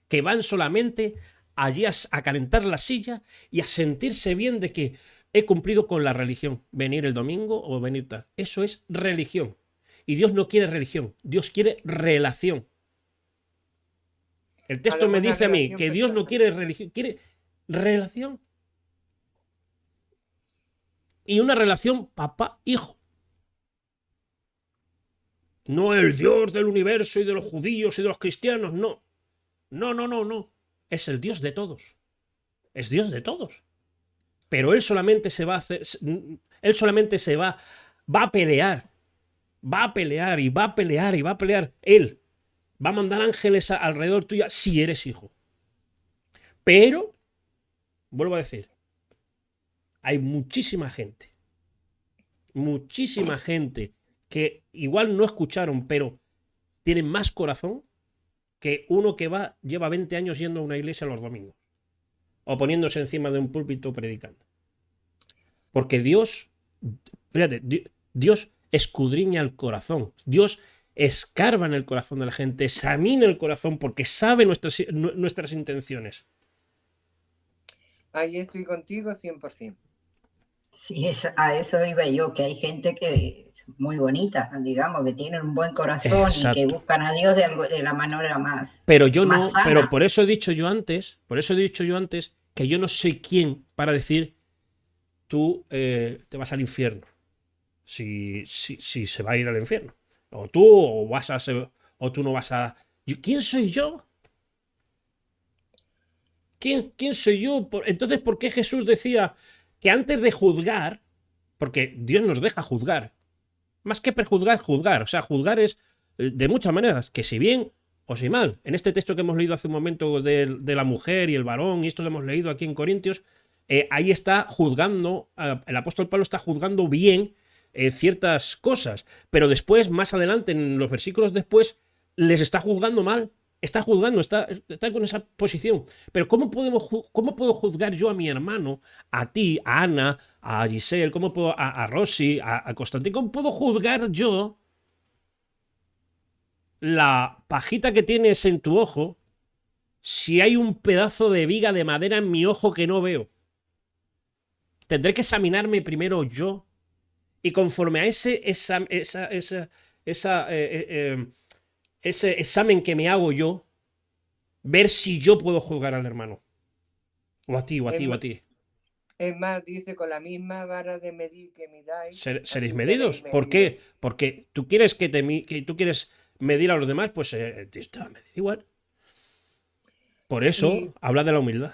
Speaker 1: que van solamente allí a calentar la silla y a sentirse bien de que he cumplido con la religión. Venir el domingo o venir tal. Eso es religión. Y Dios no quiere religión, Dios quiere relación. El texto me dice a mí que Dios no quiere religión, quiere relación. Y una relación papá-hijo. No el Dios del universo y de los judíos y de los cristianos, no. No. Es el Dios de todos. Es Dios de todos. Pero Él solamente se va a hacer, Él solamente va a pelear. Va a pelear y va a pelear y va a pelear. Él va a mandar ángeles alrededor tuya si eres hijo. Pero, vuelvo a decir, hay muchísima gente que igual no escucharon, pero tienen más corazón que uno que lleva 20 años yendo a una iglesia los domingos o poniéndose encima de un púlpito predicando. Porque Dios, fíjate, Dios escudriña el corazón. Dios escarba en el corazón de la gente, examina el corazón porque sabe nuestras intenciones.
Speaker 2: Ahí estoy contigo 100%.
Speaker 5: Sí, a eso iba yo, que hay gente que es muy bonita, digamos, que tienen un buen corazón. Exacto. Y que buscan a Dios de la manera más.
Speaker 1: Pero yo
Speaker 5: más
Speaker 1: no,
Speaker 5: sana.
Speaker 1: Pero por eso he dicho yo antes que yo no soy quien para decir tú te vas al infierno. Si se va a ir al infierno. O tú, o tú no vas a. ¿Quién soy yo? ¿Quién soy yo? Entonces, ¿por qué Jesús decía que antes de juzgar, porque Dios nos deja juzgar, más que prejuzgar, juzgar? O sea, juzgar es de muchas maneras, que si bien o si mal. En este texto que hemos leído hace un momento de la mujer y el varón, y esto lo hemos leído aquí en Corintios, ahí está juzgando, el apóstol Pablo está juzgando bien ciertas cosas, pero después, más adelante, en los versículos después, les está juzgando mal. Está juzgando, está con esa posición. Pero ¿cómo puedo juzgar yo a mi hermano, a ti, a Ana, a Giselle, cómo puedo a Rosy, a Constantín? ¿Cómo puedo juzgar yo la pajita que tienes en tu ojo si hay un pedazo de viga de madera en mi ojo que no veo? Tendré que examinarme primero yo y conforme a ese examen que me hago yo, ver si yo puedo juzgar al hermano. O a ti, o a ti, o a ti.
Speaker 2: Es más, dice, con la misma vara de medir que miráis.
Speaker 1: ¿Seréis medidos? ¿Por qué? Porque tú quieres que tú quieres medir a los demás, pues te va a medir igual. Por eso habla de la humildad.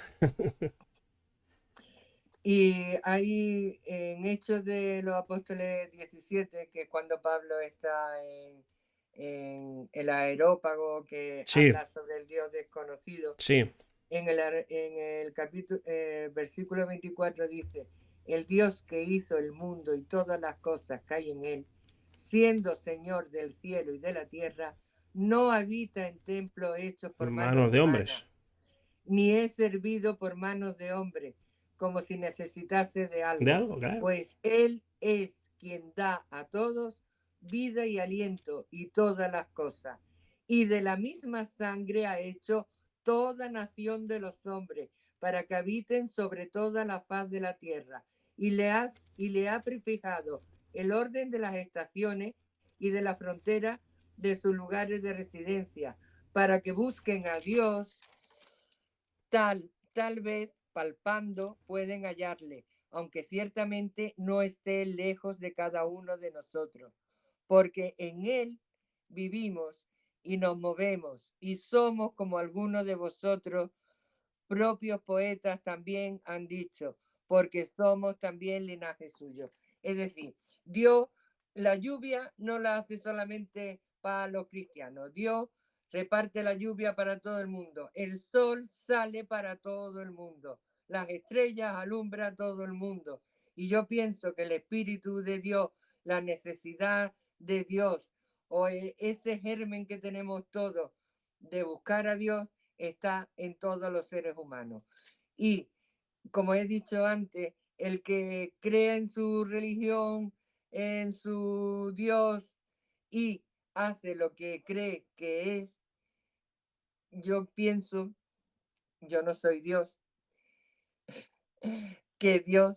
Speaker 2: Y hay en Hechos de los Apóstoles 17, que es cuando Pablo está en el aerópago que habla sobre el Dios desconocido.
Speaker 1: Sí.
Speaker 2: En el capítulo, versículo 24 dice: el Dios que hizo el mundo y todas las cosas que hay en él, siendo Señor del cielo y de la tierra, no habita en templos hechos por manos de hombres, ni es servido por manos de hombres, como si necesitase de algo,
Speaker 1: claro.
Speaker 2: Pues él es quien da a todos vida y aliento y todas las cosas, y de la misma sangre ha hecho toda nación de los hombres, para que habiten sobre toda la faz de la tierra, y le ha prefijado el orden de las estaciones y de la frontera de sus lugares de residencia, para que busquen a Dios, tal vez palpando pueden hallarle, aunque ciertamente no esté lejos de cada uno de nosotros, porque en él vivimos y nos movemos y somos como algunos de vosotros, propios poetas también han dicho, porque somos también linaje suyo. Es decir, Dios, la lluvia no la hace solamente para los cristianos. Dios reparte la lluvia para todo el mundo. El sol sale para todo el mundo. Las estrellas alumbran a todo el mundo. Y yo pienso que el Espíritu de Dios, la necesidad de Dios, o ese germen que tenemos todos de buscar a Dios, está en todos los seres humanos. Y como he dicho antes, el que crea en su religión, en su Dios y hace lo que cree que es, yo pienso, yo no soy Dios, que Dios,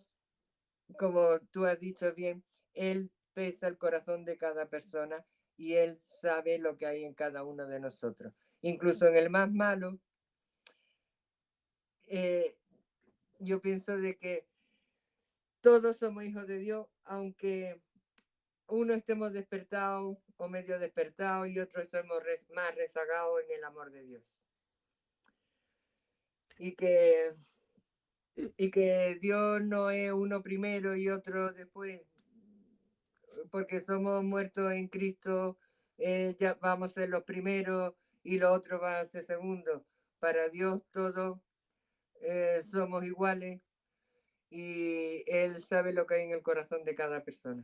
Speaker 2: como tú has dicho bien, Él pesa el corazón de cada persona y Él sabe lo que hay en cada uno de nosotros. Incluso en el más malo, yo pienso de que todos somos hijos de Dios, aunque uno estemos despertados o medio despertados y otros estemos más rezagados en el amor de Dios. Y que Dios no es uno primero y otro después, porque somos muertos en Cristo, ya vamos a ser los primeros y los otros van a ser segundos. Para Dios todos somos iguales y Él sabe lo que hay en el corazón de cada persona.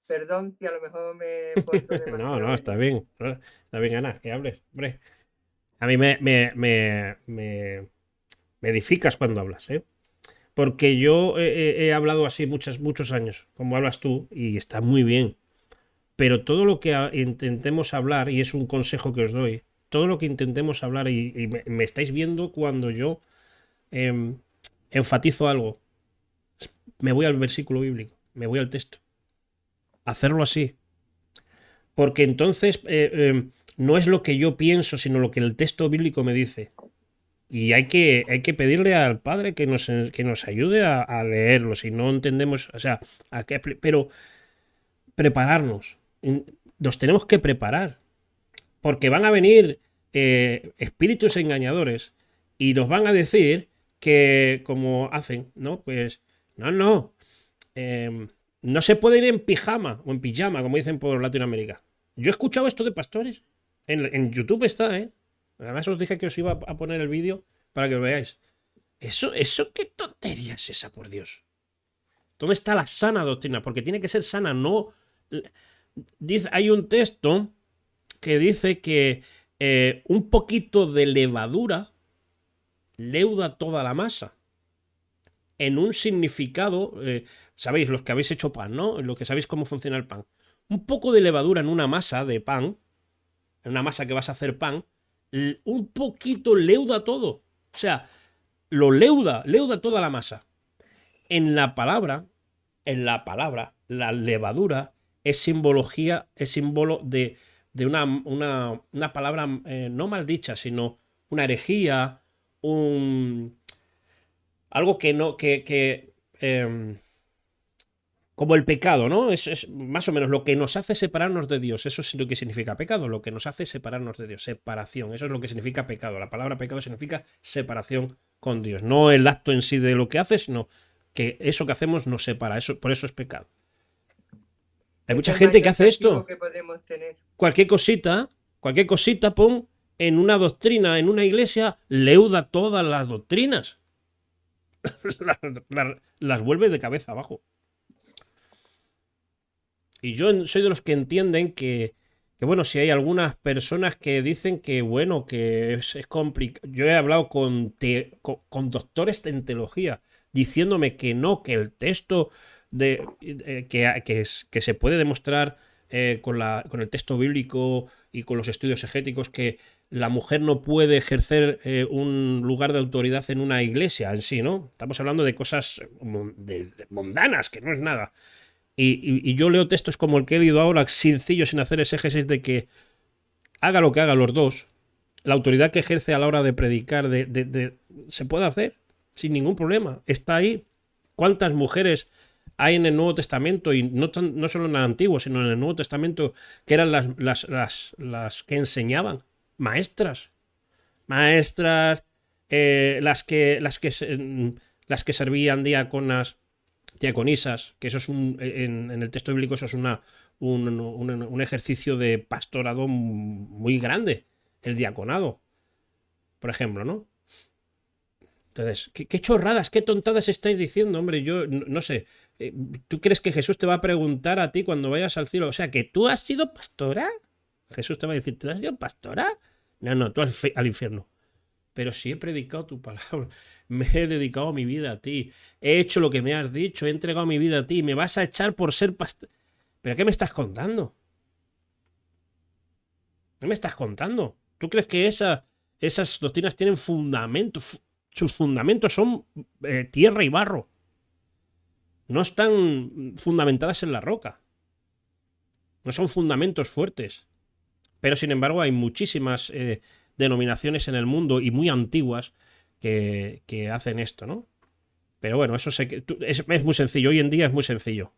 Speaker 2: Perdón si a lo mejor me porto demasiado.
Speaker 1: No, está bien. Está bien, Ana, que hables. Hombre, a mí me edificas cuando hablas, ¿eh? Porque yo he hablado así muchos años, como hablas tú, y está muy bien. Pero todo lo que intentemos hablar, y es un consejo que os doy, todo lo que intentemos hablar, y me estáis viendo cuando yo enfatizo algo, me voy al versículo bíblico, me voy al texto. Hacerlo así. Porque entonces no es lo que yo pienso, sino lo que el texto bíblico me dice. Y hay que pedirle al Padre que nos ayude a leerlo. Si no entendemos, o sea, pero prepararnos. Nos tenemos que preparar. Porque van a venir espíritus engañadores y nos van a decir que, como hacen, ¿no? Pues, no se puede ir en pijama o en pijama, como dicen por Latinoamérica. Yo he escuchado esto de pastores. En YouTube está, ¿eh? Además os dije que os iba a poner el vídeo para que lo veáis. ¿Eso qué tontería es esa, por Dios? ¿Dónde está la sana doctrina? Porque tiene que ser sana, no... Hay un texto que dice que un poquito de levadura leuda toda la masa. En un significado, sabéis, los que habéis hecho pan, ¿no? Lo que sabéis cómo funciona el pan. Un poco de levadura en una masa de pan, en una masa que vas a hacer pan, un poquito leuda todo. O sea, lo leuda toda la masa. En la palabra, la levadura es simbología, es símbolo de una palabra no maldicha, sino una herejía, algo que no, como el pecado, ¿no? Es más o menos lo que nos hace separarnos de Dios. Eso es lo que significa pecado, lo que nos hace separarnos de Dios, separación. Eso es lo que significa pecado. La palabra pecado significa separación con Dios. No el acto en sí de lo que hace, sino que eso que hacemos nos separa. Por eso es pecado. Hay mucha gente que hace esto.
Speaker 2: Que podemos tener.
Speaker 1: Cualquier cosita, pon en una doctrina, en una iglesia, leuda todas las doctrinas. las vuelve de cabeza abajo. Y yo soy de los que entienden que bueno, si hay algunas personas que dicen que, bueno, que es complicado. Yo he hablado con doctores en teología diciéndome que no, que el texto que se puede demostrar con el texto bíblico y con los estudios exegéticos que la mujer no puede ejercer un lugar de autoridad en una iglesia en sí, ¿no? Estamos hablando de cosas mundanas, que no es nada. Y yo leo textos como el que he leído ahora, sencillo, sin hacer exégesis, de que haga lo que hagan los dos, la autoridad que ejerce a la hora de predicar se puede hacer sin ningún problema. Está ahí. ¿Cuántas mujeres hay en el Nuevo Testamento? Y no solo en el Antiguo, sino en el Nuevo Testamento, que eran las que enseñaban. Maestras. Las que servían diaconisas, que eso es en el texto bíblico eso es un ejercicio de pastorado muy grande, el diaconado, por ejemplo, ¿no? Entonces, ¿qué chorradas, qué tontadas estáis diciendo, hombre? Yo no sé. ¿Tú crees que Jesús te va a preguntar a ti cuando vayas al cielo? O sea, ¿que tú has sido pastora? Jesús te va a decir, ¿tú has sido pastora? No, tú al infierno. Pero si he predicado tu palabra, me he dedicado mi vida a ti, he hecho lo que me has dicho, he entregado mi vida a ti, me vas a echar por ser pastor. ¿Pero qué me estás contando? ¿Qué me estás contando? ¿Tú crees que esas doctrinas tienen fundamentos? Sus fundamentos son tierra y barro. No están fundamentadas en la roca. No son fundamentos fuertes. Pero sin embargo hay muchísimas denominaciones en el mundo y muy antiguas que hacen esto, ¿no? Pero bueno, eso es muy sencillo. Hoy en día es muy sencillo.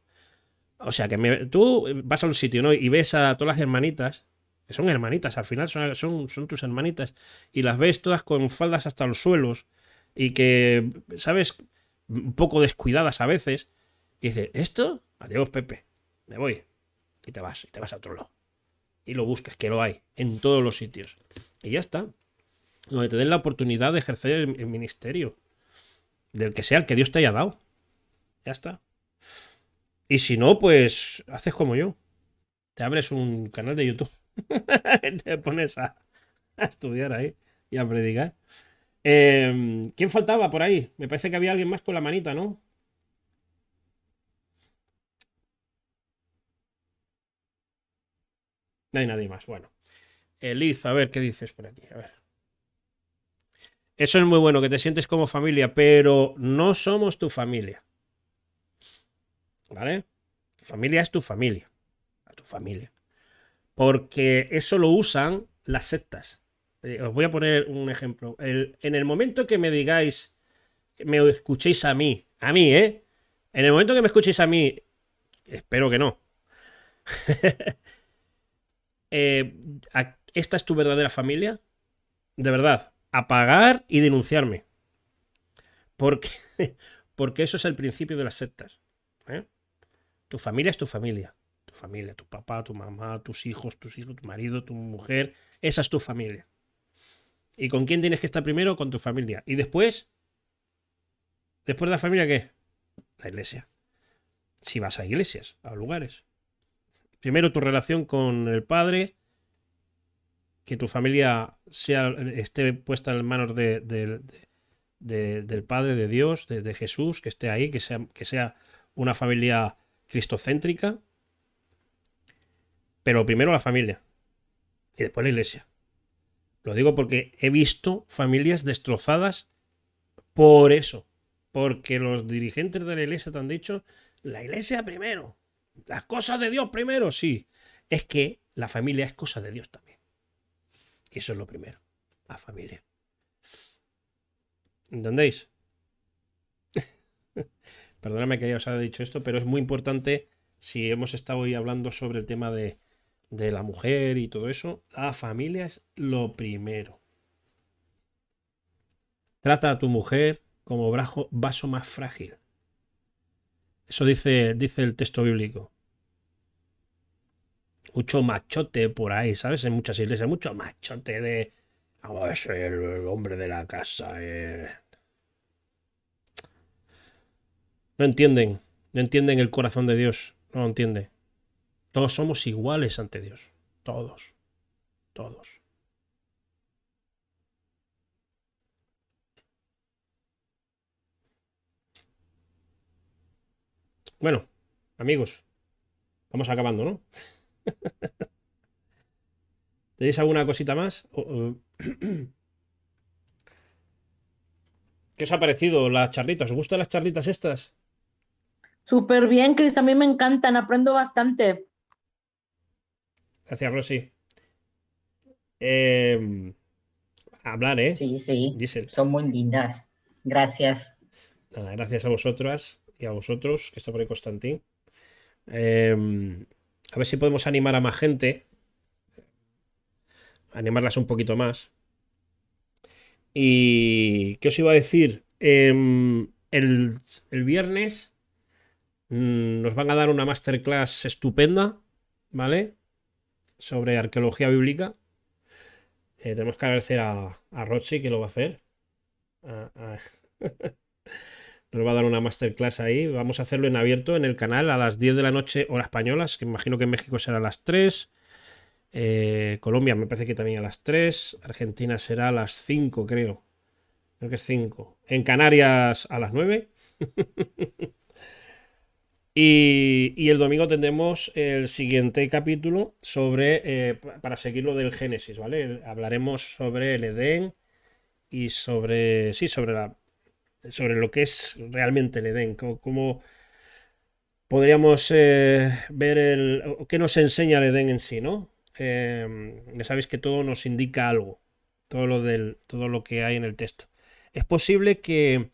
Speaker 1: O sea, que tú vas a un sitio, ¿no? Y ves a todas las hermanitas, que son hermanitas, al final son tus hermanitas, y las ves todas con faldas hasta los suelos y que, ¿sabes? Un poco descuidadas a veces. Y dices, ¿esto? Adiós, Pepe. Me voy. Y te vas a otro lado. Y lo buscas, que lo hay en todos los sitios. Y ya está. Donde te den la oportunidad de ejercer el ministerio. Del que sea, el que Dios te haya dado. Ya está. Y si no, pues haces como yo. Te abres un canal de YouTube. Te pones a estudiar ahí y a predicar. ¿Quién faltaba por ahí? Me parece que había alguien más con la manita, ¿no? No hay nadie más. Bueno. Liz, a ver, ¿qué dices por aquí? A ver. Eso es muy bueno, que te sientes como familia, pero no somos tu familia. ¿Vale? Tu familia es tu familia. A tu familia. Porque eso lo usan las sectas. Os voy a poner un ejemplo. En el momento que me digáis, me escuchéis a mí, ¿eh? En el momento que me escuchéis a mí, espero que no. ¿Esta es tu verdadera familia? De verdad, apagar y denunciarme. Porque eso es el principio de las sectas. ¿Eh? Tu familia es tu familia. Tu familia, tu papá, tu mamá, tus hijos, tu marido, tu mujer. Esa es tu familia. ¿Y con quién tienes que estar primero? Con tu familia. ¿Y después? ¿Después de la familia qué? La iglesia. Si vas a iglesias, a lugares. Primero tu relación con el Padre, que tu familia esté puesta en manos del Padre, de Dios, de Jesús, que esté ahí, que sea una familia cristocéntrica. Pero primero la familia y después la iglesia. Lo digo porque he visto familias destrozadas por eso. Porque los dirigentes de la iglesia te han dicho, la iglesia primero, las cosas de Dios primero, sí. Es que la familia es cosa de Dios también. Y eso es lo primero, la familia. ¿Entendéis? Perdóname que ya os haya dicho esto, pero es muy importante si hemos estado hoy hablando sobre el tema de la mujer y todo eso. La familia es lo primero. Trata a tu mujer como vaso más frágil. Eso dice el texto bíblico. Mucho machote por ahí, ¿sabes? En muchas iglesias, mucho machote de... Oh, soy el hombre de la casa. No entienden el corazón de Dios. No lo entienden. Todos somos iguales ante Dios. Todos. Bueno, amigos, vamos acabando, ¿no? ¿Tenéis alguna cosita más? ¿Qué os ha parecido las charlitas? ¿Os gustan las charlitas estas?
Speaker 3: Súper bien, Cris, a mí me encantan, aprendo bastante.
Speaker 1: Gracias, Rosy. Eh, hablar, ¿eh?
Speaker 5: Sí, sí,
Speaker 1: Giselle.
Speaker 5: son muy lindas. Gracias.
Speaker 1: Nada, gracias a vosotras y a vosotros, que está por ahí Constantín. A ver si podemos animar a más gente, animarlas un poquito más. ¿Y qué os iba a decir? El viernes nos van a dar una masterclass estupenda, ¿vale? Sobre arqueología bíblica. Tenemos que agradecer a Rochi que lo va a hacer. Nos va a dar una masterclass ahí. Vamos a hacerlo en abierto en el canal a las 10 de la noche, hora españolas, que imagino que en México será a las 3. Colombia me parece que también a las 3. Argentina será a las 5, creo. Creo que es 5. En Canarias a las 9. Y el domingo tendremos el siguiente capítulo sobre, para seguir lo del Génesis, ¿vale? Hablaremos sobre el Edén y sobre, sí, sobre lo que es realmente el Edén, cómo podríamos ver qué nos enseña el Edén en sí, ¿no? Ya sabéis que todo nos indica algo, todo lo que hay en el texto. Es posible que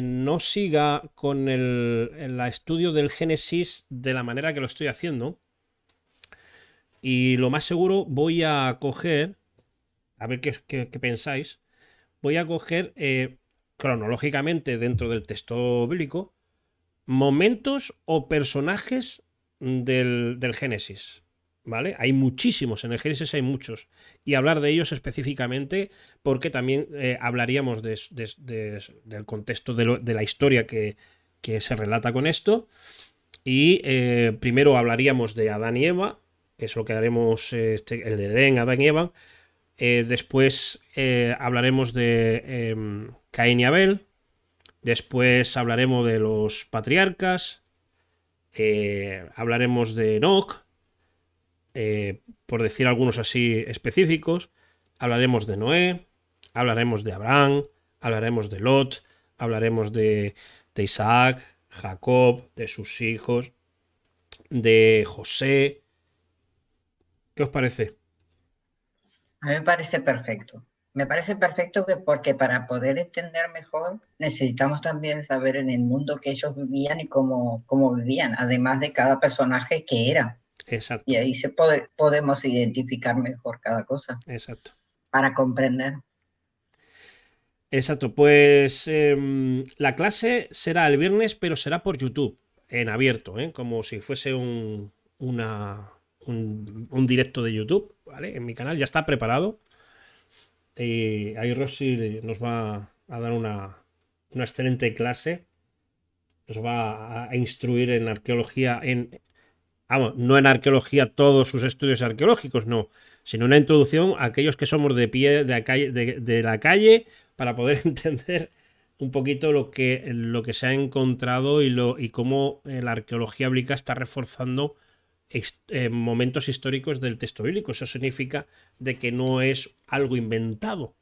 Speaker 1: no siga con el estudio del Génesis de la manera que lo estoy haciendo. Y lo más seguro voy a coger, a ver qué pensáis, voy a coger cronológicamente dentro del texto bíblico momentos o personajes del Génesis. ¿Vale? Hay muchísimos, en el Génesis hay muchos. Y hablar de ellos específicamente porque también hablaríamos del contexto de la historia que se relata con esto. Y primero hablaríamos de Adán y Eva, que es lo que haremos, el de Edén, Adán y Eva. Después hablaremos de Caín y Abel. Después hablaremos de los patriarcas. Hablaremos de Enoc. Por decir algunos así específicos, hablaremos de Noé, hablaremos de Abraham, hablaremos de Lot, hablaremos de Isaac, Jacob, de sus hijos, de José. ¿Qué os parece?
Speaker 5: A mí me parece perfecto. Me parece perfecto porque para poder entender mejor necesitamos también saber en el mundo que ellos vivían y cómo vivían, además de cada personaje que era.
Speaker 1: Exacto.
Speaker 5: Y ahí podemos identificar mejor cada cosa.
Speaker 1: Exacto.
Speaker 5: Para comprender.
Speaker 1: Exacto. Pues la clase será el viernes, pero será por YouTube, en abierto, como si fuese un directo de YouTube, ¿vale? En mi canal ya está preparado. Y ahí Rosy nos va a dar una excelente clase. Nos va a instruir en arqueología, no en arqueología todos sus estudios arqueológicos, no, sino una introducción a aquellos que somos de pie de la calle para poder entender un poquito lo que se ha encontrado y cómo la arqueología bíblica está reforzando momentos históricos del texto bíblico. Eso significa de que no es algo inventado.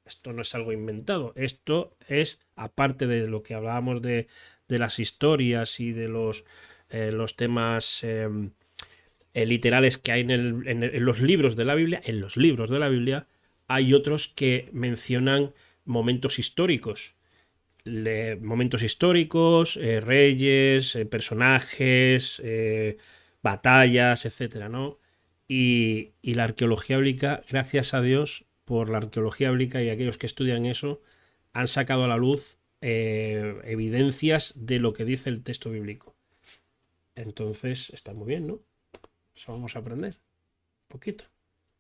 Speaker 1: Esto no es algo inventado. Esto es, aparte de lo que hablábamos de las historias y de los temas literales que hay en los libros de la Biblia, en los libros de la Biblia hay otros que mencionan momentos históricos. Reyes, personajes, batallas, etcétera, ¿no? Y la arqueología bíblica, gracias a Dios por la arqueología bíblica y aquellos que estudian eso, han sacado a la luz evidencias de lo que dice el texto bíblico. Entonces está muy bien, ¿no? Eso vamos a aprender un poquito.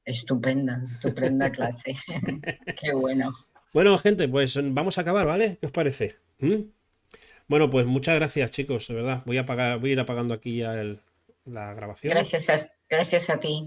Speaker 5: Estupenda clase. Qué bueno.
Speaker 1: Bueno, gente, pues vamos a acabar, ¿vale? ¿Qué os parece? Bueno, pues muchas gracias, chicos, de verdad. Voy a ir apagando aquí ya la grabación.
Speaker 5: Gracias a ti.